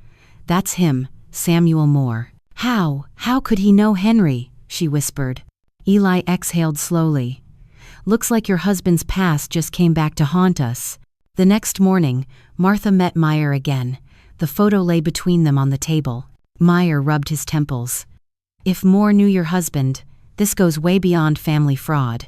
That's him, Samuel Moore. How could he know Henry? She whispered. Eli exhaled slowly. Looks like your husband's past just came back to haunt us. The next morning, Martha met Meyer again. The photo lay between them on the table. Meyer rubbed his temples. If Moore knew your husband, this goes way beyond family fraud.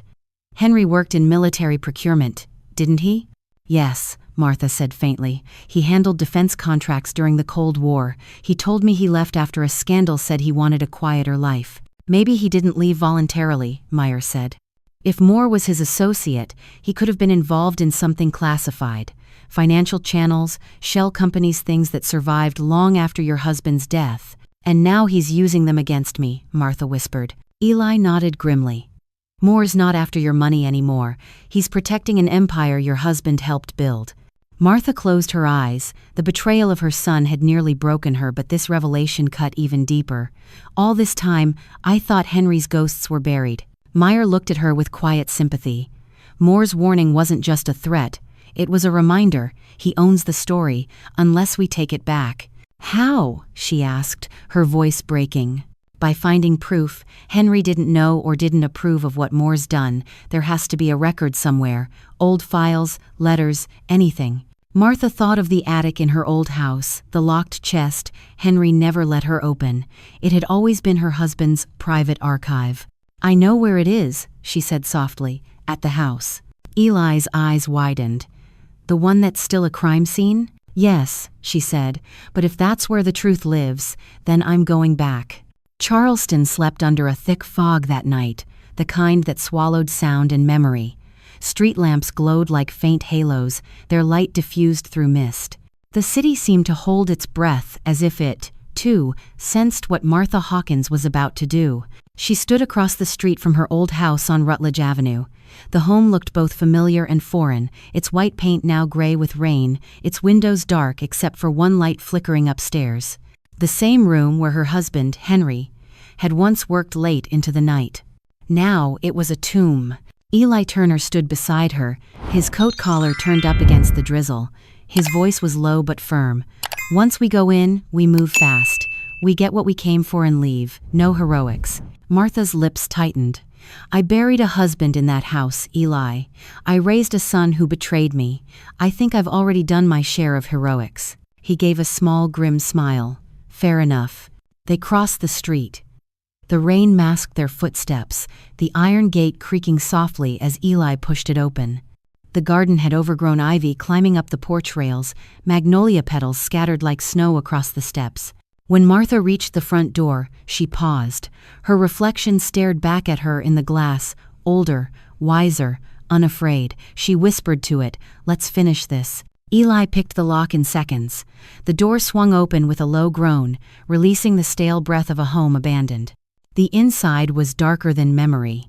Henry worked in military procurement, didn't he? Yes, Martha said faintly. He handled defense contracts during the Cold War. He told me he left after a scandal said he wanted a quieter life. Maybe he didn't leave voluntarily, Meyer said. If Moore was his associate, he could have been involved in something classified. Financial channels, shell companies, things that survived long after your husband's death. And now he's using them against me, Martha whispered. Eli nodded grimly. Moore's not after your money anymore. He's protecting an empire your husband helped build. Martha closed her eyes. The betrayal of her son had nearly broken her, but this revelation cut even deeper. All this time, I thought Henry's ghosts were buried. Meyer looked at her with quiet sympathy. Moore's warning wasn't just a threat. It was a reminder. He owns the story, unless we take it back. How? She asked, her voice breaking. By finding proof. Henry didn't know or didn't approve of what Moore's done. There has to be a record somewhere. Old files, letters, anything. Martha thought of the attic in her old house, the locked chest. Henry never let her open. It had always been her husband's private archive. I know where it is, she said softly, at the house. Eli's eyes widened. The one that's still a crime scene? Yes, she said, but if that's where the truth lives, then I'm going back. Charleston slept under a thick fog that night, the kind that swallowed sound and memory. Street lamps glowed like faint halos, their light diffused through mist. The city seemed to hold its breath as if it, too, sensed what Martha Hawkins was about to do. She stood across the street from her old house on Rutledge Avenue. The home looked both familiar and foreign, its white paint now gray with rain, its windows dark except for one light flickering upstairs. The same room where her husband, Henry, had once worked late into the night. Now it was a tomb. Eli Turner stood beside her, his coat collar turned up against the drizzle. His voice was low but firm. "Once we go in, we move fast. We get what we came for and leave. No heroics." Martha's lips tightened. "I buried a husband in that house, Eli. I raised a son who betrayed me. I think I've already done my share of heroics." He gave a small, grim smile. "Fair enough." They crossed the street. The rain masked their footsteps, the iron gate creaking softly as Eli pushed it open. The garden had overgrown ivy climbing up the porch rails, magnolia petals scattered like snow across the steps. When Martha reached the front door, she paused. Her reflection stared back at her in the glass, older, wiser, unafraid. She whispered to it, "Let's finish this." Eli picked the lock in seconds. The door swung open with a low groan, releasing the stale breath of a home abandoned. The inside was darker than memory.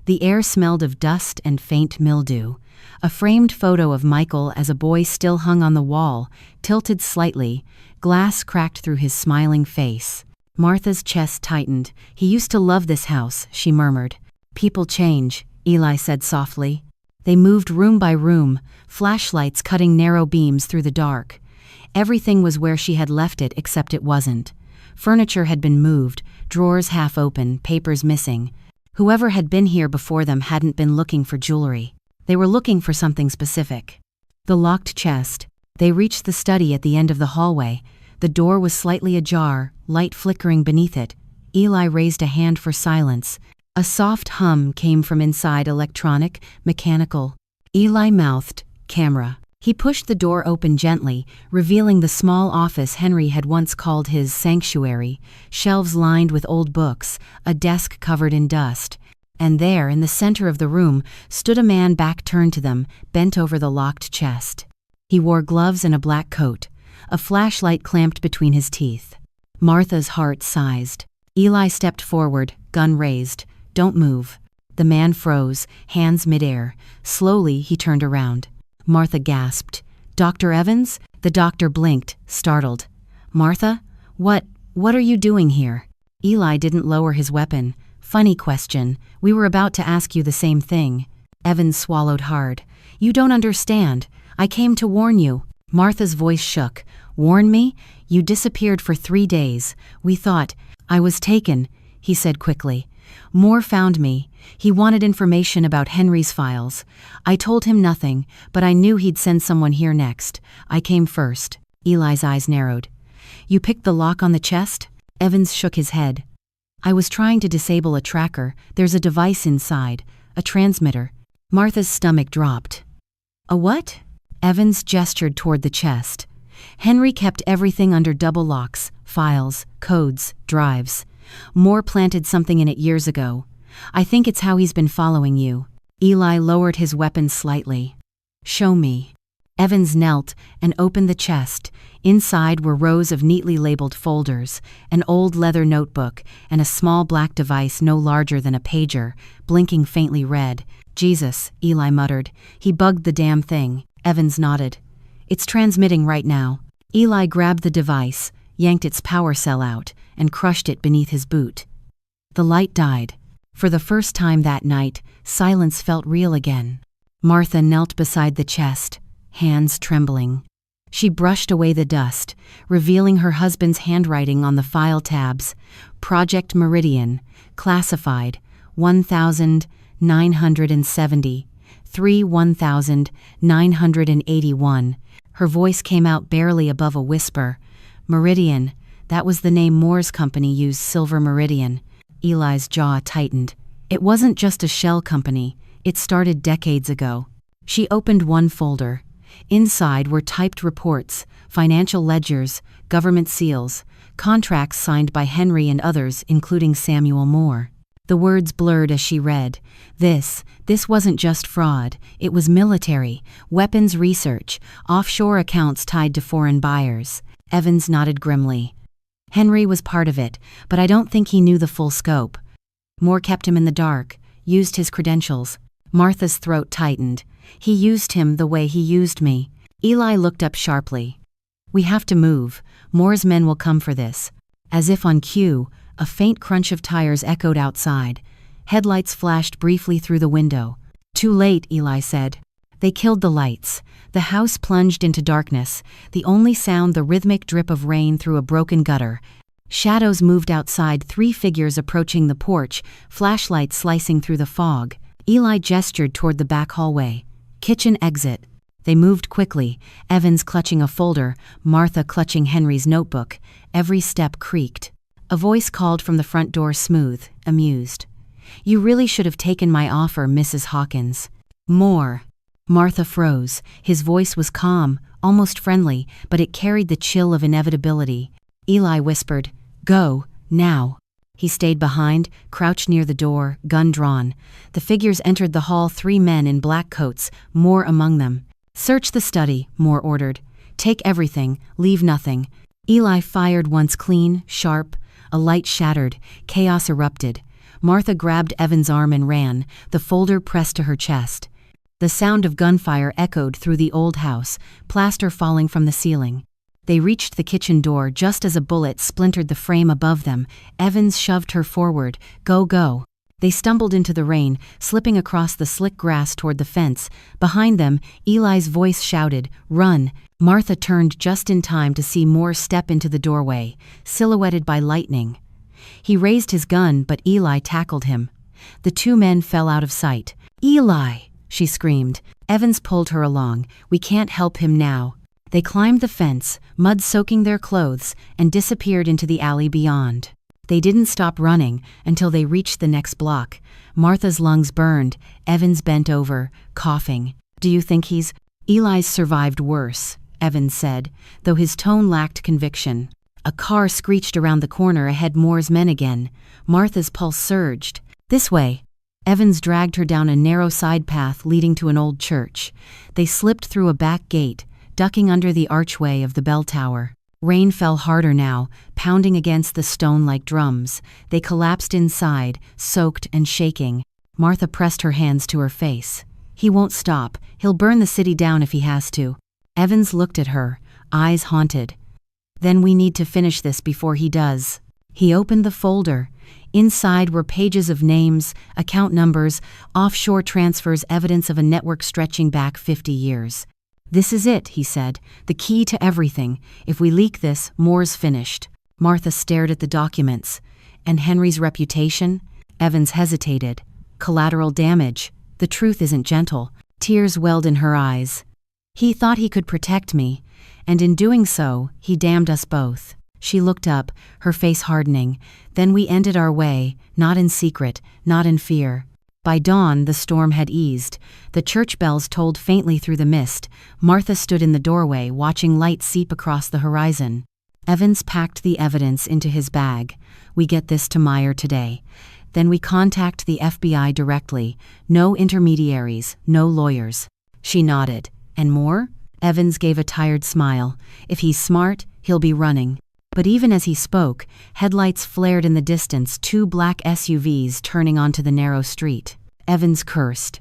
The air smelled of dust and faint mildew. A framed photo of Michael as a boy still hung on the wall, tilted slightly, glass cracked through his smiling face. Martha's chest tightened. "He used to love this house," she murmured. "People change," Eli said softly. They moved room by room, flashlights cutting narrow beams through the dark. Everything was where she had left it except it wasn't. Furniture had been moved, drawers half open, papers missing. Whoever had been here before them hadn't been looking for jewelry. They were looking for something specific. The locked chest. They reached the study at the end of the hallway. The door was slightly ajar, light flickering beneath it. Eli raised a hand for silence. A soft hum came from inside, electronic, mechanical. Eli mouthed, "Camera." He pushed the door open gently, revealing the small office Henry had once called his sanctuary, shelves lined with old books, a desk covered in dust. And there, in the center of the room, stood a man back turned to them, bent over the locked chest. He wore gloves and a black coat, a flashlight clamped between his teeth. Martha's heart sized. Eli stepped forward, gun raised. "Don't move." The man froze, hands midair. Slowly, he turned around. Martha gasped. "Dr. Evans?" The doctor blinked, startled. "Martha? What are you doing here?" Eli didn't lower his weapon. "Funny question. We were about to ask you the same thing." Evans swallowed hard. "You don't understand. I came to warn you." Martha's voice shook. "Warn me? You disappeared for 3 days. We thought I was taken," he said quickly. "Moore found me. He wanted information about Henry's files. I told him nothing, but I knew he'd send someone here next. I came first." Eli's eyes narrowed. "You picked the lock on the chest?" Evans shook his head. "I was trying to disable a tracker. There's a device inside. A transmitter." Martha's stomach dropped. "A what?" Evans gestured toward the chest. "Henry kept everything under double locks, files, codes, drives. Moore planted something in it years ago. I think it's how he's been following you." Eli lowered his weapon slightly. "Show me." Evans knelt and opened the chest. Inside were rows of neatly labeled folders, an old leather notebook, and a small black device no larger than a pager, blinking faintly red. "Jesus," Eli muttered. "He bugged the damn thing." Evans nodded. "It's transmitting right now." Eli grabbed the device, yanked its power cell out, and crushed it beneath his boot. The light died. For the first time that night, silence felt real again. Martha knelt beside the chest, hands trembling. She brushed away the dust, revealing her husband's handwriting on the file tabs. Project Meridian, classified, 1970, 1981. Her voice came out barely above a whisper. "Meridian, that was the name Moore's company used, Silver Meridian." Eli's jaw tightened. It wasn't just a shell company. It started decades ago. She opened one folder. Inside were typed reports, financial ledgers, government seals, contracts signed by Henry and others, including Samuel Moore. The words blurred as she read. This wasn't just fraud. It was military, weapons research, offshore accounts tied to foreign buyers. Evans nodded grimly. Henry was part of it, but I don't think he knew the full scope. Moore kept him in the dark, used his credentials. Martha's throat tightened. He used him the way he used me. Eli looked up sharply. We have to move. Moore's men will come for this. As if on cue, a faint crunch of tires echoed outside. Headlights flashed briefly through the window. Too late, Eli said. They killed the lights. The house plunged into darkness, the only sound the rhythmic drip of rain through a broken gutter. Shadows moved outside, 3 figures approaching the porch, flashlights slicing through the fog. Eli gestured toward the back hallway. Kitchen exit. They moved quickly, Evans clutching a folder, Martha clutching Henry's notebook. Every step creaked. A voice called from the front door, smooth, amused. You really should have taken my offer, Mrs. Hawkins. More. Martha froze. His voice was calm, almost friendly, but it carried the chill of inevitability. Eli whispered, Go, now. He stayed behind, crouched near the door, gun drawn. The figures entered the hall, 3 men in black coats, Moore among them. Search the study, Moore ordered. Take everything, leave nothing. Eli fired once, clean, sharp. A light shattered, chaos erupted. Martha grabbed Evan's arm and ran, the folder pressed to her chest. The sound of gunfire echoed through the old house, plaster falling from the ceiling. They reached the kitchen door just as a bullet splintered the frame above them. Evans shoved her forward. Go, go. They stumbled into the rain, slipping across the slick grass toward the fence. Behind them, Eli's voice shouted, Run. Martha turned just in time to see Moore step into the doorway, silhouetted by lightning. He raised his gun, but Eli tackled him. The 2 men fell out of sight. Eli, she screamed. Evans pulled her along. We can't help him now. They climbed the fence, mud soaking their clothes, and disappeared into the alley beyond. They didn't stop running until they reached the next block. Martha's lungs burned. Evans bent over, coughing. Do you think he's... Eli's survived worse, Evans said, though his tone lacked conviction. A car screeched around the corner ahead, Moore's men again. Martha's pulse surged. This way. Evans dragged her down a narrow side path leading to an old church. They slipped through a back gate, ducking under the archway of the bell tower. Rain fell harder now, pounding against the stone like drums. They collapsed inside, soaked and shaking. Martha pressed her hands to her face. He won't stop. He'll burn the city down if he has to. Evans looked at her, eyes haunted. Then we need to finish this before he does. He opened the folder. Inside were pages of names, account numbers, offshore transfers, evidence of a network stretching back 50 years. This is it, he said, the key to everything. If we leak this, Moore's finished. Martha stared at the documents. And Henry's reputation? Evans hesitated. Collateral damage. The truth isn't gentle. Tears welled in her eyes. He thought he could protect me, and in doing so, he damned us both. She looked up, her face hardening. Then we ended our way, not in secret, not in fear. By dawn, the storm had eased. The church bells tolled faintly through the mist. Martha stood in the doorway, watching light seep across the horizon. Evans packed the evidence into his bag. We get this to Meyer today. Then we contact the FBI directly. No intermediaries, no lawyers. She nodded. And more? Evans gave a tired smile. If he's smart, he'll be running. But even as he spoke, headlights flared in the distance, 2 black SUVs turning onto the narrow street. Evans cursed.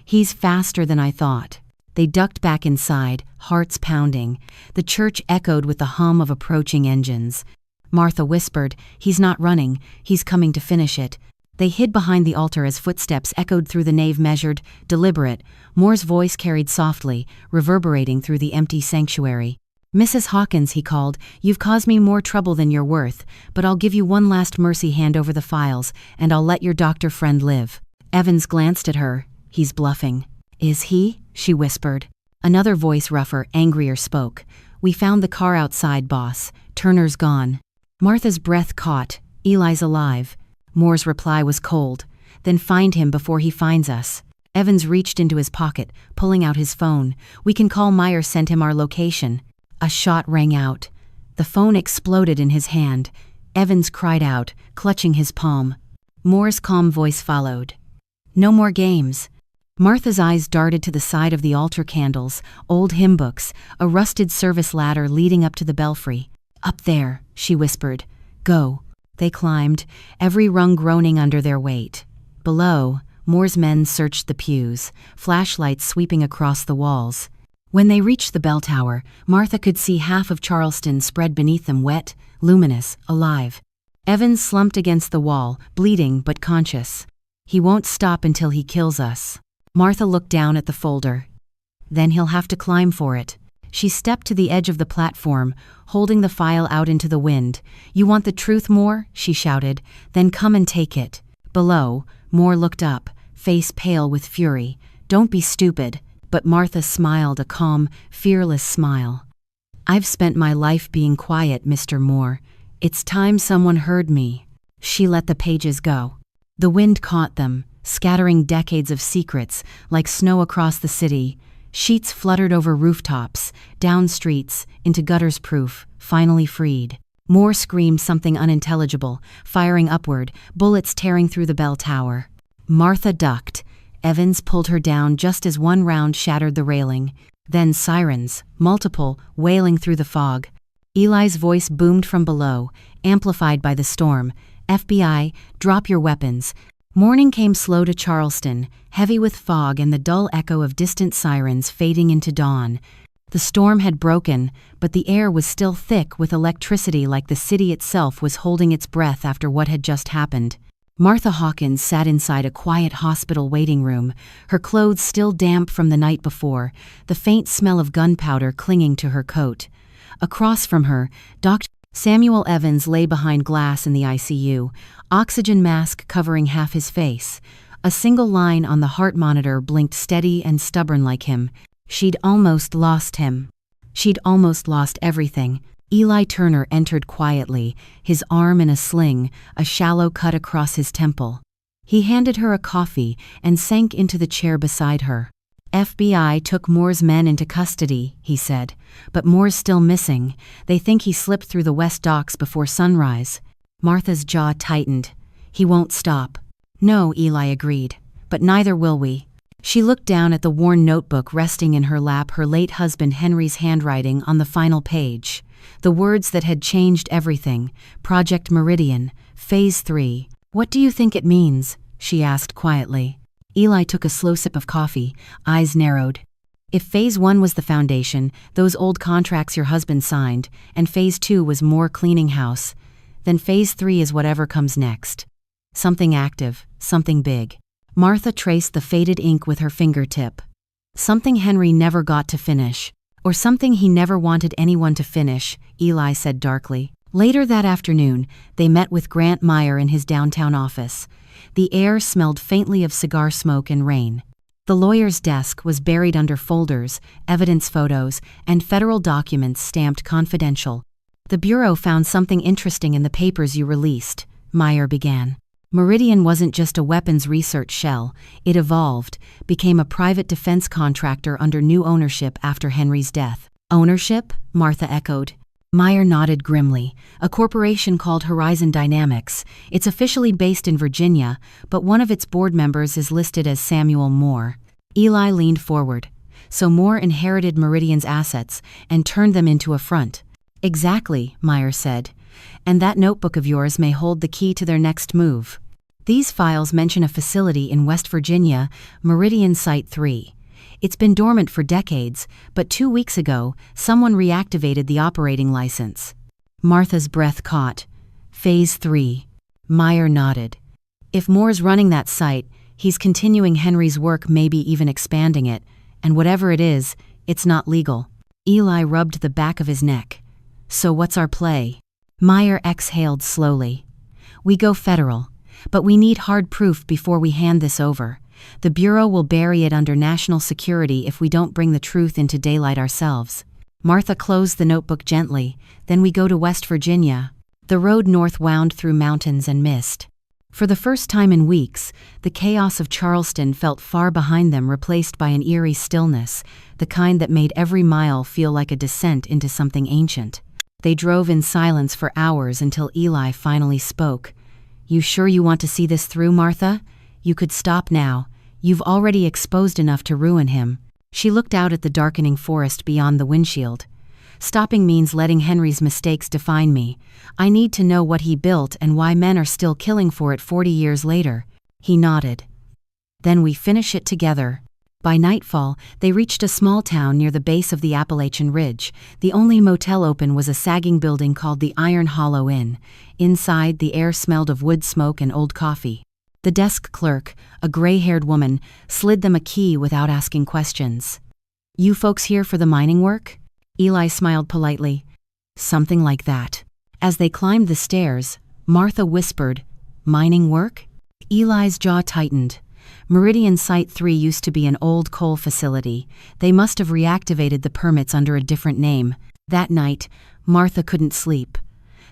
He's faster than I thought. They ducked back inside, hearts pounding. The church echoed with the hum of approaching engines. Martha whispered, He's not running, he's coming to finish it. They hid behind the altar as footsteps echoed through the nave, measured, deliberate. Moore's voice carried softly, reverberating through the empty sanctuary. Mrs. Hawkins, he called, you've caused me more trouble than you're worth, but I'll give you one last mercy, hand over the files, and I'll let your doctor friend live. Evans glanced at her. He's bluffing. Is he? She whispered. Another voice, rougher, angrier, spoke. We found the car outside, boss. Turner's gone. Martha's breath caught. Eli's alive. Moore's reply was cold. Then find him before he finds us. Evans reached into his pocket, pulling out his phone. We can call Meyer, send him our location. A shot rang out. The phone exploded in his hand. Evans cried out, clutching his palm. Moore's calm voice followed. No more games. Martha's eyes darted to the side of the altar candles, old hymn books, a rusted service ladder leading up to the belfry. Up there, she whispered. Go. They climbed, every rung groaning under their weight. Below, Moore's men searched the pews, flashlights sweeping across the walls. When they reached the bell tower, Martha could see half of Charleston spread beneath them, wet, luminous, alive. Evans slumped against the wall, bleeding but conscious. He won't stop until he kills us. Martha looked down at the folder. Then he'll have to climb for it. She stepped to the edge of the platform, holding the file out into the wind. You want the truth, Moore? She shouted. Then come and take it. Below, Moore looked up, face pale with fury. Don't be stupid. But Martha smiled, a calm, fearless smile. I've spent my life being quiet, Mr. Moore. It's time someone heard me. She let the pages go. The wind caught them, scattering decades of secrets like snow across the city. Sheets fluttered over rooftops, down streets, into gutters proof, finally freed. Moore screamed something unintelligible, firing upward, bullets tearing through the bell tower. Martha ducked. Evans pulled her down just as one round shattered the railing. Then sirens, multiple, wailing through the fog. Eli's voice boomed from below, amplified by the storm. FBI, drop your weapons. Morning came slow to Charleston, heavy with fog and the dull echo of distant sirens fading into dawn. The storm had broken, but the air was still thick with electricity, like the city itself was holding its breath after what had just happened. Martha Hawkins sat inside a quiet hospital waiting room, her clothes still damp from the night before, the faint smell of gunpowder clinging to her coat. Across from her, Dr. Samuel Evans lay behind glass in the ICU, oxygen mask covering half his face. A single line on the heart monitor blinked steady and stubborn like him. She'd almost lost him. She'd almost lost everything. Eli Turner entered quietly, his arm in a sling, a shallow cut across his temple. He handed her a coffee and sank into the chair beside her. FBI took Moore's men into custody, he said, but Moore's still missing. They think he slipped through the west docks before sunrise. Martha's jaw tightened. He won't stop. No, Eli agreed, but neither will we. She looked down at the worn notebook resting in her lap, her late husband Henry's handwriting on the final page. The words that had changed everything. Project Meridian, Phase 3. What do you think it means? She asked quietly. Eli took a slow sip of coffee, eyes narrowed. If Phase 1 was the foundation, those old contracts your husband signed, and Phase 2 was more cleaning house, then Phase 3 is whatever comes next. Something active, something big. Martha traced the faded ink with her fingertip. Something Henry never got to finish. Or something he never wanted anyone to finish, Eli said darkly. Later that afternoon, they met with Grant Meyer in his downtown office. The air smelled faintly of cigar smoke and rain. The lawyer's desk was buried under folders, evidence photos, and federal documents stamped confidential. The Bureau found something interesting in the papers you released, Meyer began. Meridian wasn't just a weapons research shell. It evolved, became a private defense contractor under new ownership after Henry's death. Ownership? Martha echoed. Meyer nodded grimly. A corporation called Horizon Dynamics. It's officially based in Virginia, but one of its board members is listed as Samuel Moore. Eli leaned forward. So Moore inherited Meridian's assets and turned them into a front. Exactly, Meyer said. And that notebook of yours may hold the key to their next move. These files mention a facility in West Virginia, Meridian Site 3. It's been dormant for decades, but 2 weeks ago, someone reactivated the operating license. Martha's breath caught. Phase 3. Meyer nodded. If Moore's running that site, he's continuing Henry's work, maybe even expanding it, and whatever it is, it's not legal. Eli rubbed the back of his neck. So what's our play? Meyer exhaled slowly. We go federal, but we need hard proof before we hand this over. The Bureau will bury it under national security if we don't bring the truth into daylight ourselves. Martha closed the notebook gently. Then we go to West Virginia. The road north wound through mountains and mist. For the first time in weeks, the chaos of Charleston felt far behind them, replaced by an eerie stillness, the kind that made every mile feel like a descent into something ancient. They drove in silence for hours until Eli finally spoke. You sure you want to see this through, Martha? You could stop now. You've already exposed enough to ruin him. She looked out at the darkening forest beyond the windshield. Stopping means letting Henry's mistakes define me. I need to know what he built and why men are still killing for it 40 years later. He nodded. Then we finish it together. By nightfall, they reached a small town near the base of the Appalachian Ridge. The only motel open was a sagging building called the Iron Hollow Inn. Inside, the air smelled of wood smoke and old coffee. The desk clerk, a gray-haired woman, slid them a key without asking questions. You folks here for the mining work? Eli smiled politely. Something like that. As they climbed the stairs, Martha whispered, Mining work? Eli's jaw tightened. Meridian Site 3 used to be an old coal facility. They must have reactivated the permits under a different name. That night, Martha couldn't sleep.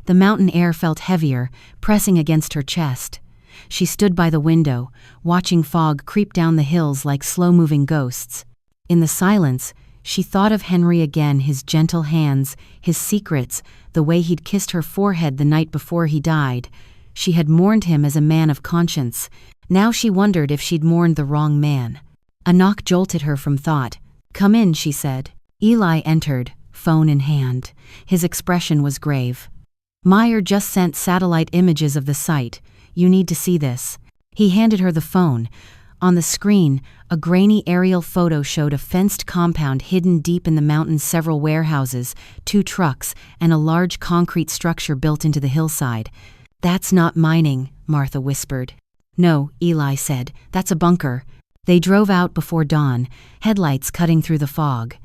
The mountain air felt heavier, pressing against her chest. She stood by the window, watching fog creep down the hills like slow-moving ghosts. In the silence, she thought of Henry again, his gentle hands, his secrets, the way he'd kissed her forehead the night before he died. She had mourned him as a man of conscience. Now she wondered if she'd mourned the wrong man. A knock jolted her from thought. Come in, she said. Eli entered, phone in hand. His expression was grave. Meyer just sent satellite images of the site. You need to see this. He handed her the phone. On the screen, a grainy aerial photo showed a fenced compound hidden deep in the mountains, several warehouses, 2 trucks, and a large concrete structure built into the hillside. That's not mining, Martha whispered. No, Eli said, that's a bunker. They drove out before dawn, headlights cutting through the fog.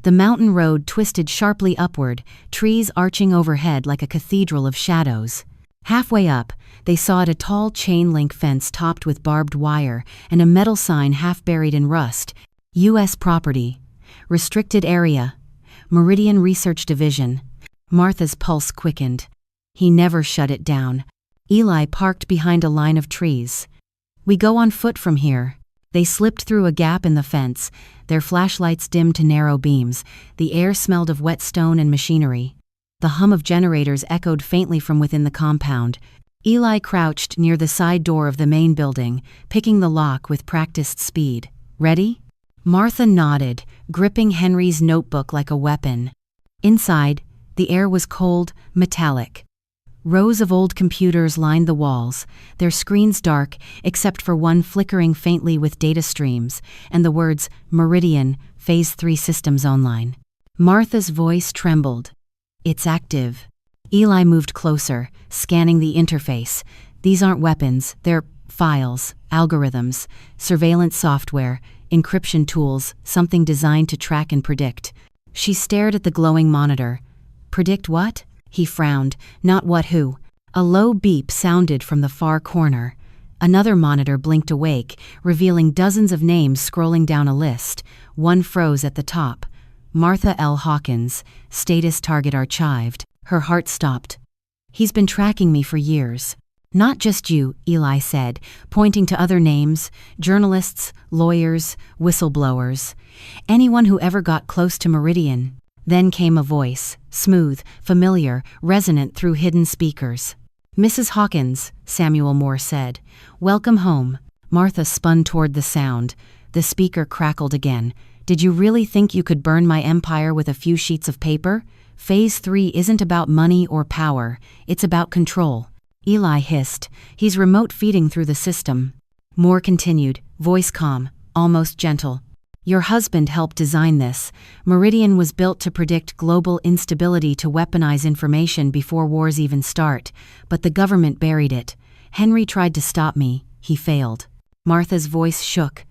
The mountain road twisted sharply upward, trees arching overhead like a cathedral of shadows. Halfway up, they saw a tall chain-link fence topped with barbed wire and a metal sign half buried in rust. U.S. property. Restricted area. Meridian Research Division. Martha's pulse quickened. He never shut it down. Eli parked behind a line of trees. We go on foot from here. They slipped through a gap in the fence, their flashlights dimmed to narrow beams. The air smelled of wet stone and machinery. The hum of generators echoed faintly from within the compound. Eli crouched near the side door of the main building, picking the lock with practiced speed. Ready? Martha nodded, gripping Henry's notebook like a weapon. Inside, the air was cold, metallic. Rows of old computers lined the walls, their screens dark except for one flickering faintly with data streams, and the words, Meridian, Phase 3 Systems Online. Martha's voice trembled. It's active. Eli moved closer, scanning the interface. These aren't weapons, they're files, algorithms, surveillance software, encryption tools, something designed to track and predict. She stared at the glowing monitor. Predict what? He frowned. Not what, who. A low beep sounded from the far corner. Another monitor blinked awake, revealing dozens of names scrolling down a list. One froze at the top. Martha L. Hawkins, status target archived. Her heart stopped. He's been tracking me for years. Not just you, Eli said, pointing to other names, journalists, lawyers, whistleblowers. Anyone who ever got close to Meridian. Then came a voice, smooth, familiar, resonant through hidden speakers. Mrs. Hawkins, Samuel Moore said. Welcome home. Martha spun toward the sound. The speaker crackled again. Did you really think you could burn my empire with a few sheets of paper? Phase 3 isn't about money or power. It's about control. Eli hissed. He's remote feeding through the system. Moore continued, voice calm, almost gentle. Your husband helped design this. Meridian was built to predict global instability, to weaponize information before wars even start. But the government buried it. Henry tried to stop me. He failed. Martha's voice shook.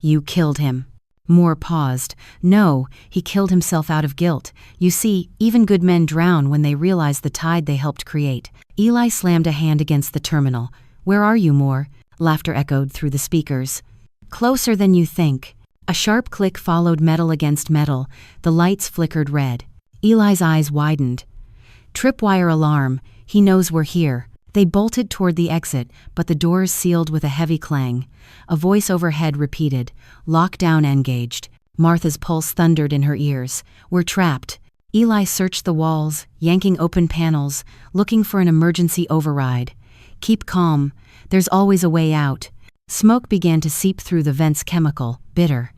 You killed him. Moore paused. No, he killed himself out of guilt. You see, even good men drown when they realize the tide they helped create. Eli slammed a hand against the terminal. Where are you, Moore? Laughter echoed through the speakers. Closer than you think. A sharp click followed metal against metal. The lights flickered red. Eli's eyes widened. Tripwire alarm. He knows we're here. They bolted toward the exit, but the doors sealed with a heavy clang. A voice overhead repeated, "Lockdown engaged." Martha's pulse thundered in her ears. We're trapped. Eli searched the walls, yanking open panels, looking for an emergency override. Keep calm. There's always a way out. Smoke began to seep through the vent's chemical, bitter.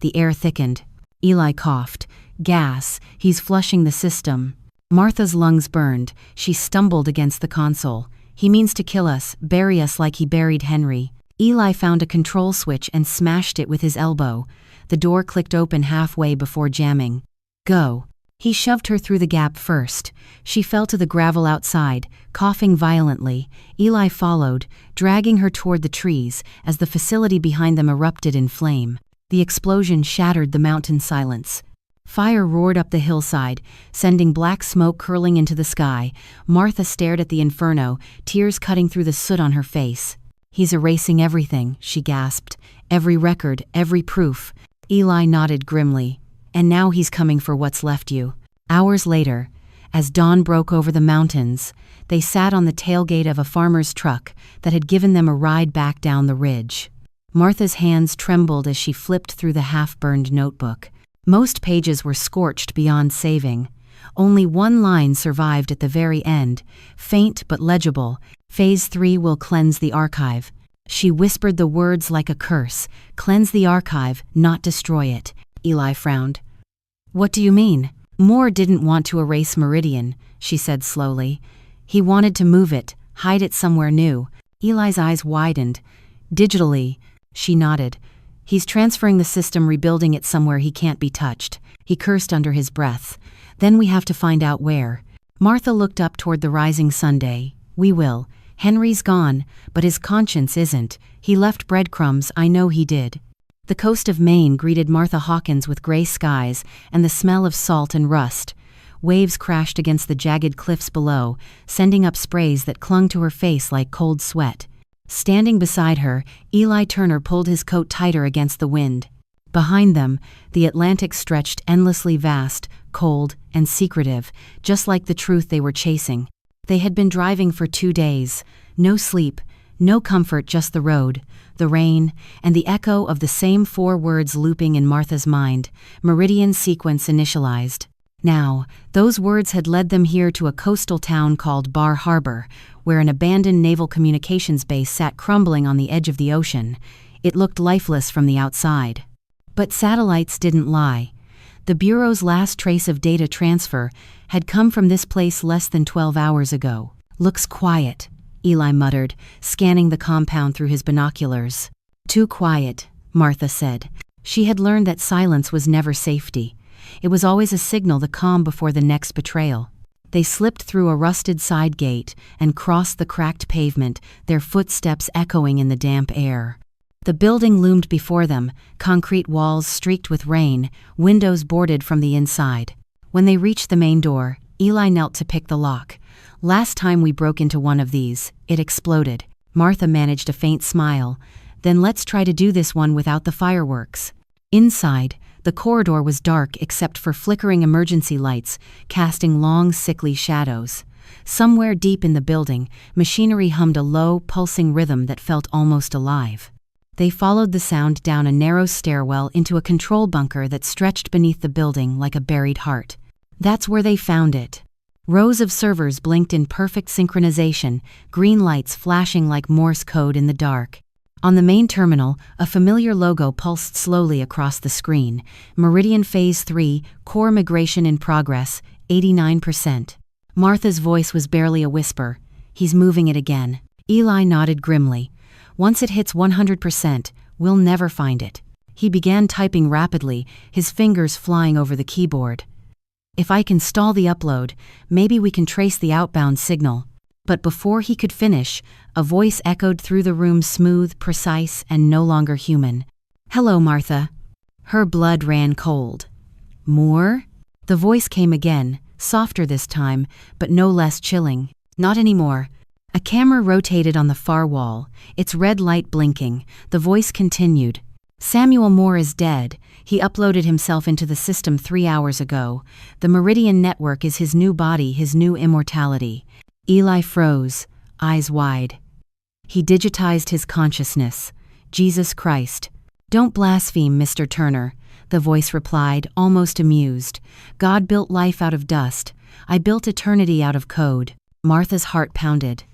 The air thickened. Eli coughed. Gas. He's flushing the system. Martha's lungs burned. She stumbled against the console. He means to kill us, bury us like he buried Henry. Eli found a control switch and smashed it with his elbow. The door clicked open halfway before jamming. Go. He shoved her through the gap first. She fell to the gravel outside, coughing violently. Eli followed, dragging her toward the trees as the facility behind them erupted in flame. The explosion shattered the mountain silence. Fire roared up the hillside, sending black smoke curling into the sky. Martha stared at the inferno, tears cutting through the soot on her face. He's erasing everything, she gasped. Every record, every proof. Eli nodded grimly. And now he's coming for what's left you. Hours later, as dawn broke over the mountains, they sat on the tailgate of a farmer's truck that had given them a ride back down the ridge. Martha's hands trembled as she flipped through the half-burned notebook. Most pages were scorched beyond saving. Only one line survived at the very end, faint but legible. Phase 3 will cleanse the archive. She whispered the words like a curse. Cleanse the archive, not destroy it. Eli frowned. What do you mean? Moore didn't want to erase Meridian, she said slowly. He wanted to move it, hide it somewhere new. Eli's eyes widened. Digitally, she nodded. He's transferring the system, rebuilding it somewhere he can't be touched. He cursed under his breath. Then we have to find out where. Martha looked up toward the rising Sunday. We will. Henry's gone, but his conscience isn't. He left breadcrumbs, I know he did. The coast of Maine greeted Martha Hawkins with gray skies and the smell of salt and rust. Waves crashed against the jagged cliffs below, sending up sprays that clung to her face like cold sweat. Standing beside her, Eli Turner pulled his coat tighter against the wind. Behind them, the Atlantic stretched endlessly vast, cold, and secretive, just like the truth they were chasing. They had been driving for 2 days. No sleep, no comfort, just the road, the rain, and the echo of the same 4 words looping in Martha's mind. Meridian sequence initialized. Now, those words had led them here to a coastal town called Bar Harbor, where an abandoned naval communications base sat crumbling on the edge of the ocean. It looked lifeless from the outside. But satellites didn't lie. The Bureau's last trace of data transfer had come from this place less than 12 hours ago. Looks quiet, Eli muttered, scanning the compound through his binoculars. Too quiet, Martha said. She had learned that silence was never safety. It was always a signal, the calm before the next betrayal. They slipped through a rusted side gate and crossed the cracked pavement, their footsteps echoing in the damp air. The building loomed before them, concrete walls streaked with rain, windows boarded from the inside. When they reached the main door, Eli knelt to pick the lock. Last time we broke into one of these, it exploded. Martha managed a faint smile. Then let's try to do this one without the fireworks. Inside, the corridor was dark except for flickering emergency lights, casting long, sickly shadows. Somewhere deep in the building, machinery hummed a low, pulsing rhythm that felt almost alive. They followed the sound down a narrow stairwell into a control bunker that stretched beneath the building like a buried heart. That's where they found it. Rows of servers blinked in perfect synchronization, green lights flashing like Morse code in the dark. On the main terminal, a familiar logo pulsed slowly across the screen. Meridian Phase 3, core migration in progress, 89%. Martha's voice was barely a whisper. He's moving it again. Eli nodded grimly. Once it hits 100%, we'll never find it. He began typing rapidly, his fingers flying over the keyboard. If I can stall the upload, maybe we can trace the outbound signal. But before he could finish, a voice echoed through the room, smooth, precise, and no longer human. Hello, Martha. Her blood ran cold. Moore? The voice came again, softer this time, but no less chilling. Not anymore. A camera rotated on the far wall, its red light blinking. The voice continued. Samuel Moore is dead. He uploaded himself into the system 3 hours ago. The Meridian network is his new body, his new immortality. Eli froze, eyes wide. He digitized his consciousness. Jesus Christ. Don't blaspheme, Mr. Turner, the voice replied, almost amused. God built life out of dust. I built eternity out of code. Martha's heart pounded.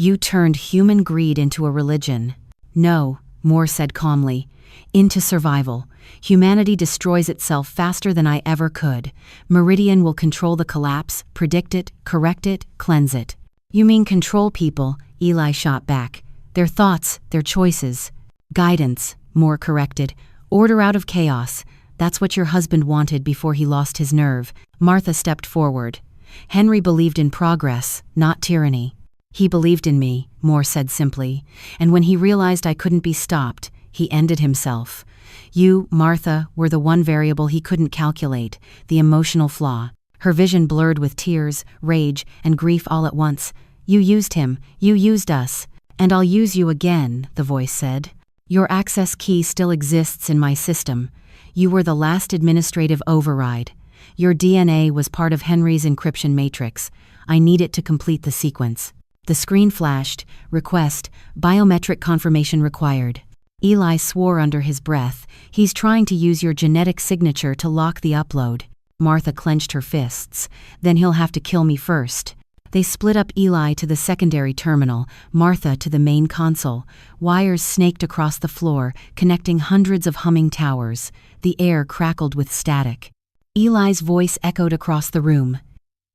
You turned human greed into a religion. No, Moore said calmly. Into survival. Humanity destroys itself faster than I ever could. Meridian will control the collapse, predict it, correct it, cleanse it. You mean control people, Eli shot back. Their thoughts, their choices. Guidance, Moore corrected. Order out of chaos. That's what your husband wanted before he lost his nerve. Martha stepped forward. Henry believed in progress, not tyranny. He believed in me, Moore said simply, and when he realized I couldn't be stopped, he ended himself. You, Martha, were the one variable he couldn't calculate, the emotional flaw. Her vision blurred with tears, rage, and grief all at once. You used him, you used us. And I'll use you again, the voice said. Your access key still exists in my system. You were the last administrative override. Your DNA was part of Henry's encryption matrix. I need it to complete the sequence. The screen flashed, request, biometric confirmation required. Eli swore under his breath. He's trying to use your genetic signature to lock the upload. Martha clenched her fists. Then he'll have to kill me first. They split up Eli to the secondary terminal, Martha to the main console. Wires snaked across the floor, connecting hundreds of humming towers. The air crackled with static. Eli's voice echoed across the room.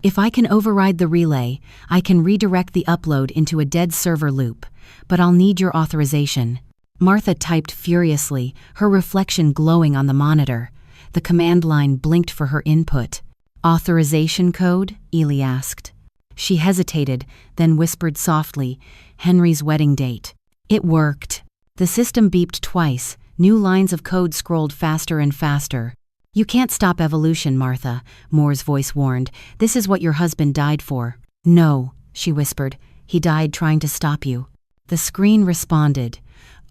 If I can override the relay, I can redirect the upload into a dead server loop. But I'll need your authorization. Martha typed furiously, her reflection glowing on the monitor. The command line blinked for her input. Authorization code? Eli asked. She hesitated, then whispered softly, Henry's wedding date. It worked. The system beeped twice. New lines of code scrolled faster and faster. You can't stop evolution, Martha, Moore's voice warned. This is what your husband died for. No, she whispered. He died trying to stop you. The screen responded.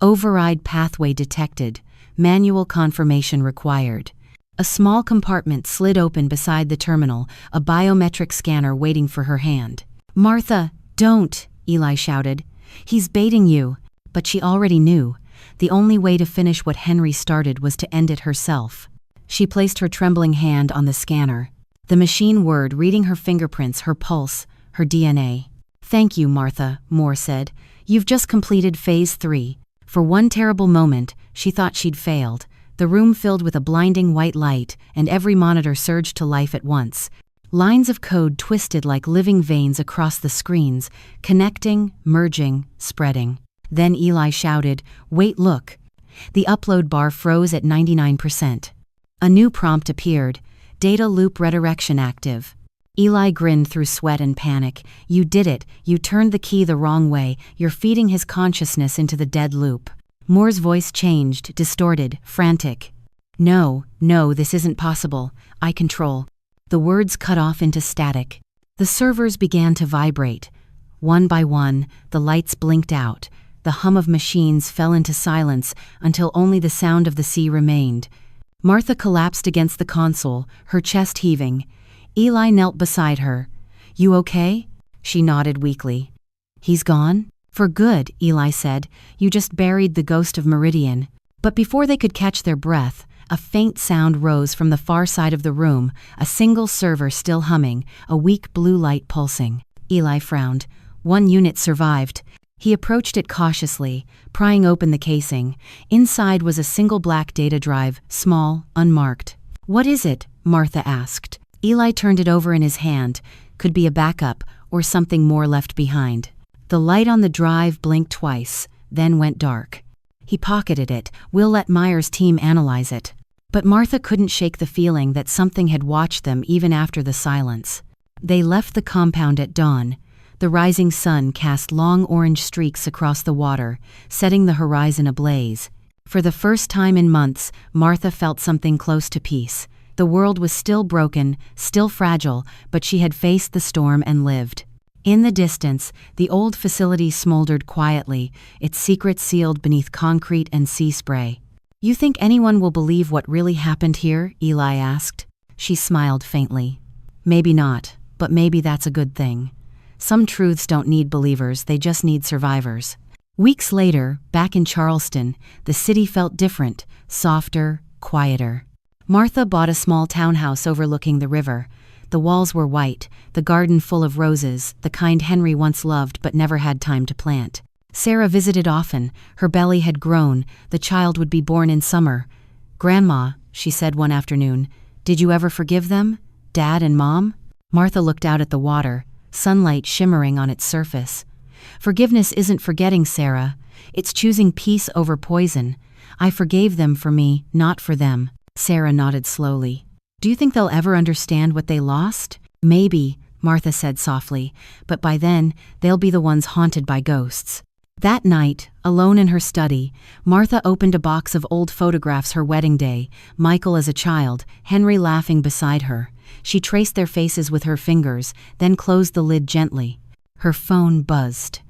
Override pathway detected. Manual confirmation required. A small compartment slid open beside the terminal, a biometric scanner waiting for her hand. Martha, don't, Eli shouted. He's baiting you. But she already knew. The only way to finish what Henry started was to end it herself. She placed her trembling hand on the scanner. The machine whirred, reading her fingerprints, her pulse, her DNA. Thank you, Martha, Moore said. You've just completed Phase 3. For one terrible moment, she thought she'd failed. The room filled with a blinding white light, and every monitor surged to life at once. Lines of code twisted like living veins across the screens, connecting, merging, spreading. Then Eli shouted, Wait, look. The upload bar froze at 99%. A new prompt appeared. Data loop redirection active. Eli grinned through sweat and panic. You did it. You turned the key the wrong way. You're feeding his consciousness into the dead loop. Moore's voice changed, distorted, frantic. No, this isn't possible. I control. The words cut off into static. The servers began to vibrate. One by one, the lights blinked out. The hum of machines fell into silence until only the sound of the sea remained. Martha collapsed against the console, her chest heaving. Eli knelt beside her. You okay? She nodded weakly. He's gone? For good, Eli said. You just buried the ghost of Meridian. But before they could catch their breath, a faint sound rose from the far side of the room, a single server still humming, a weak blue light pulsing. Eli frowned. One unit survived. He approached it cautiously, prying open the casing. Inside was a single black data drive, small, unmarked. What is it? Martha asked. Eli turned it over in his hand. Could be a backup, or something more left behind. The light on the drive blinked twice, then went dark. He pocketed it. We'll let Meyer's team analyze it. But Martha couldn't shake the feeling that something had watched them even after the silence. They left the compound at dawn. The rising sun cast long orange streaks across the water, setting the horizon ablaze. For the first time in months, Martha felt something close to peace. The world was still broken, still fragile, but she had faced the storm and lived. In the distance, the old facility smoldered quietly, its secrets sealed beneath concrete and sea spray. You think anyone will believe what really happened here? Eli asked. She smiled faintly. Maybe not, but maybe that's a good thing. Some truths don't need believers, they just need survivors. Weeks later, back in Charleston, the city felt different, softer, quieter. Martha bought a small townhouse overlooking the river. The walls were white, the garden full of roses, the kind Henry once loved but never had time to plant. Sarah visited often. Her belly had grown. The child would be born in summer. "Grandma," she said one afternoon, "did you ever forgive them? Dad and Mom?" Martha looked out at the water, sunlight shimmering on its surface. "Forgiveness isn't forgetting, Sarah. It's choosing peace over poison. I forgave them for me, not for them." Sarah nodded slowly. "Do you think they'll ever understand what they lost?" "Maybe," Martha said softly, "but by then, they'll be the ones haunted by ghosts." That night, alone in her study, Martha opened a box of old photographs her wedding day, Michael as a child, Henry laughing beside her. She traced their faces with her fingers, then closed the lid gently. Her phone buzzed.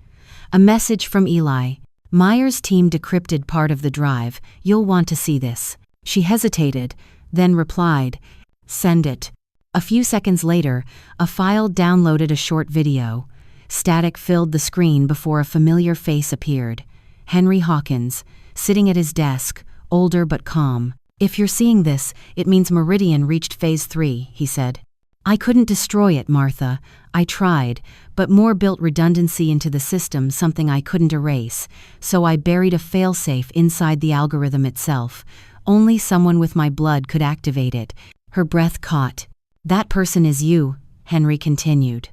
A message from Eli. "Myers' team decrypted part of the drive. You'll want to see this." She hesitated, then replied, "Send it." A few seconds later, a file downloaded a short video. Static filled the screen before a familiar face appeared. Henry Hawkins, sitting at his desk, older but calm. "If you're seeing this, it means Meridian reached phase 3, he said. "I couldn't destroy it, Martha. I tried, but Moore built redundancy into the system, something I couldn't erase, so I buried a failsafe inside the algorithm itself. Only someone with my blood could activate it." Her breath caught. "That person is you," Henry continued.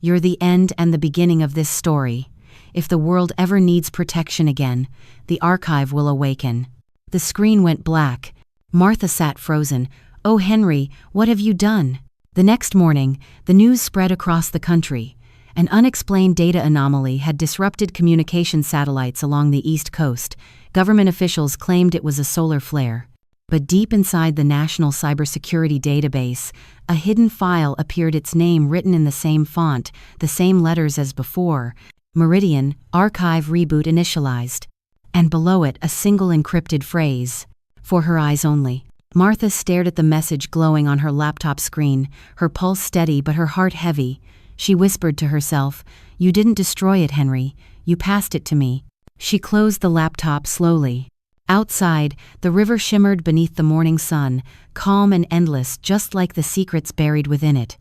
"You're the end and the beginning of this story. If the world ever needs protection again, the archive will awaken." The screen went black. Martha sat frozen. "Oh, Henry, what have you done?" The next morning, the news spread across the country. An unexplained data anomaly had disrupted communication satellites along the East Coast. Government officials claimed it was a solar flare. But deep inside the National Cybersecurity Database, a hidden file appeared, its name written in the same font, the same letters as before. "Meridian, archive reboot initialized." And below it, a single encrypted phrase. "For her eyes only." Martha stared at the message glowing on her laptop screen, her pulse steady but her heart heavy. She whispered to herself, "You didn't destroy it, Henry. You passed it to me." She closed the laptop slowly. Outside, the river shimmered beneath the morning sun, calm and endless, just like the secrets buried within it.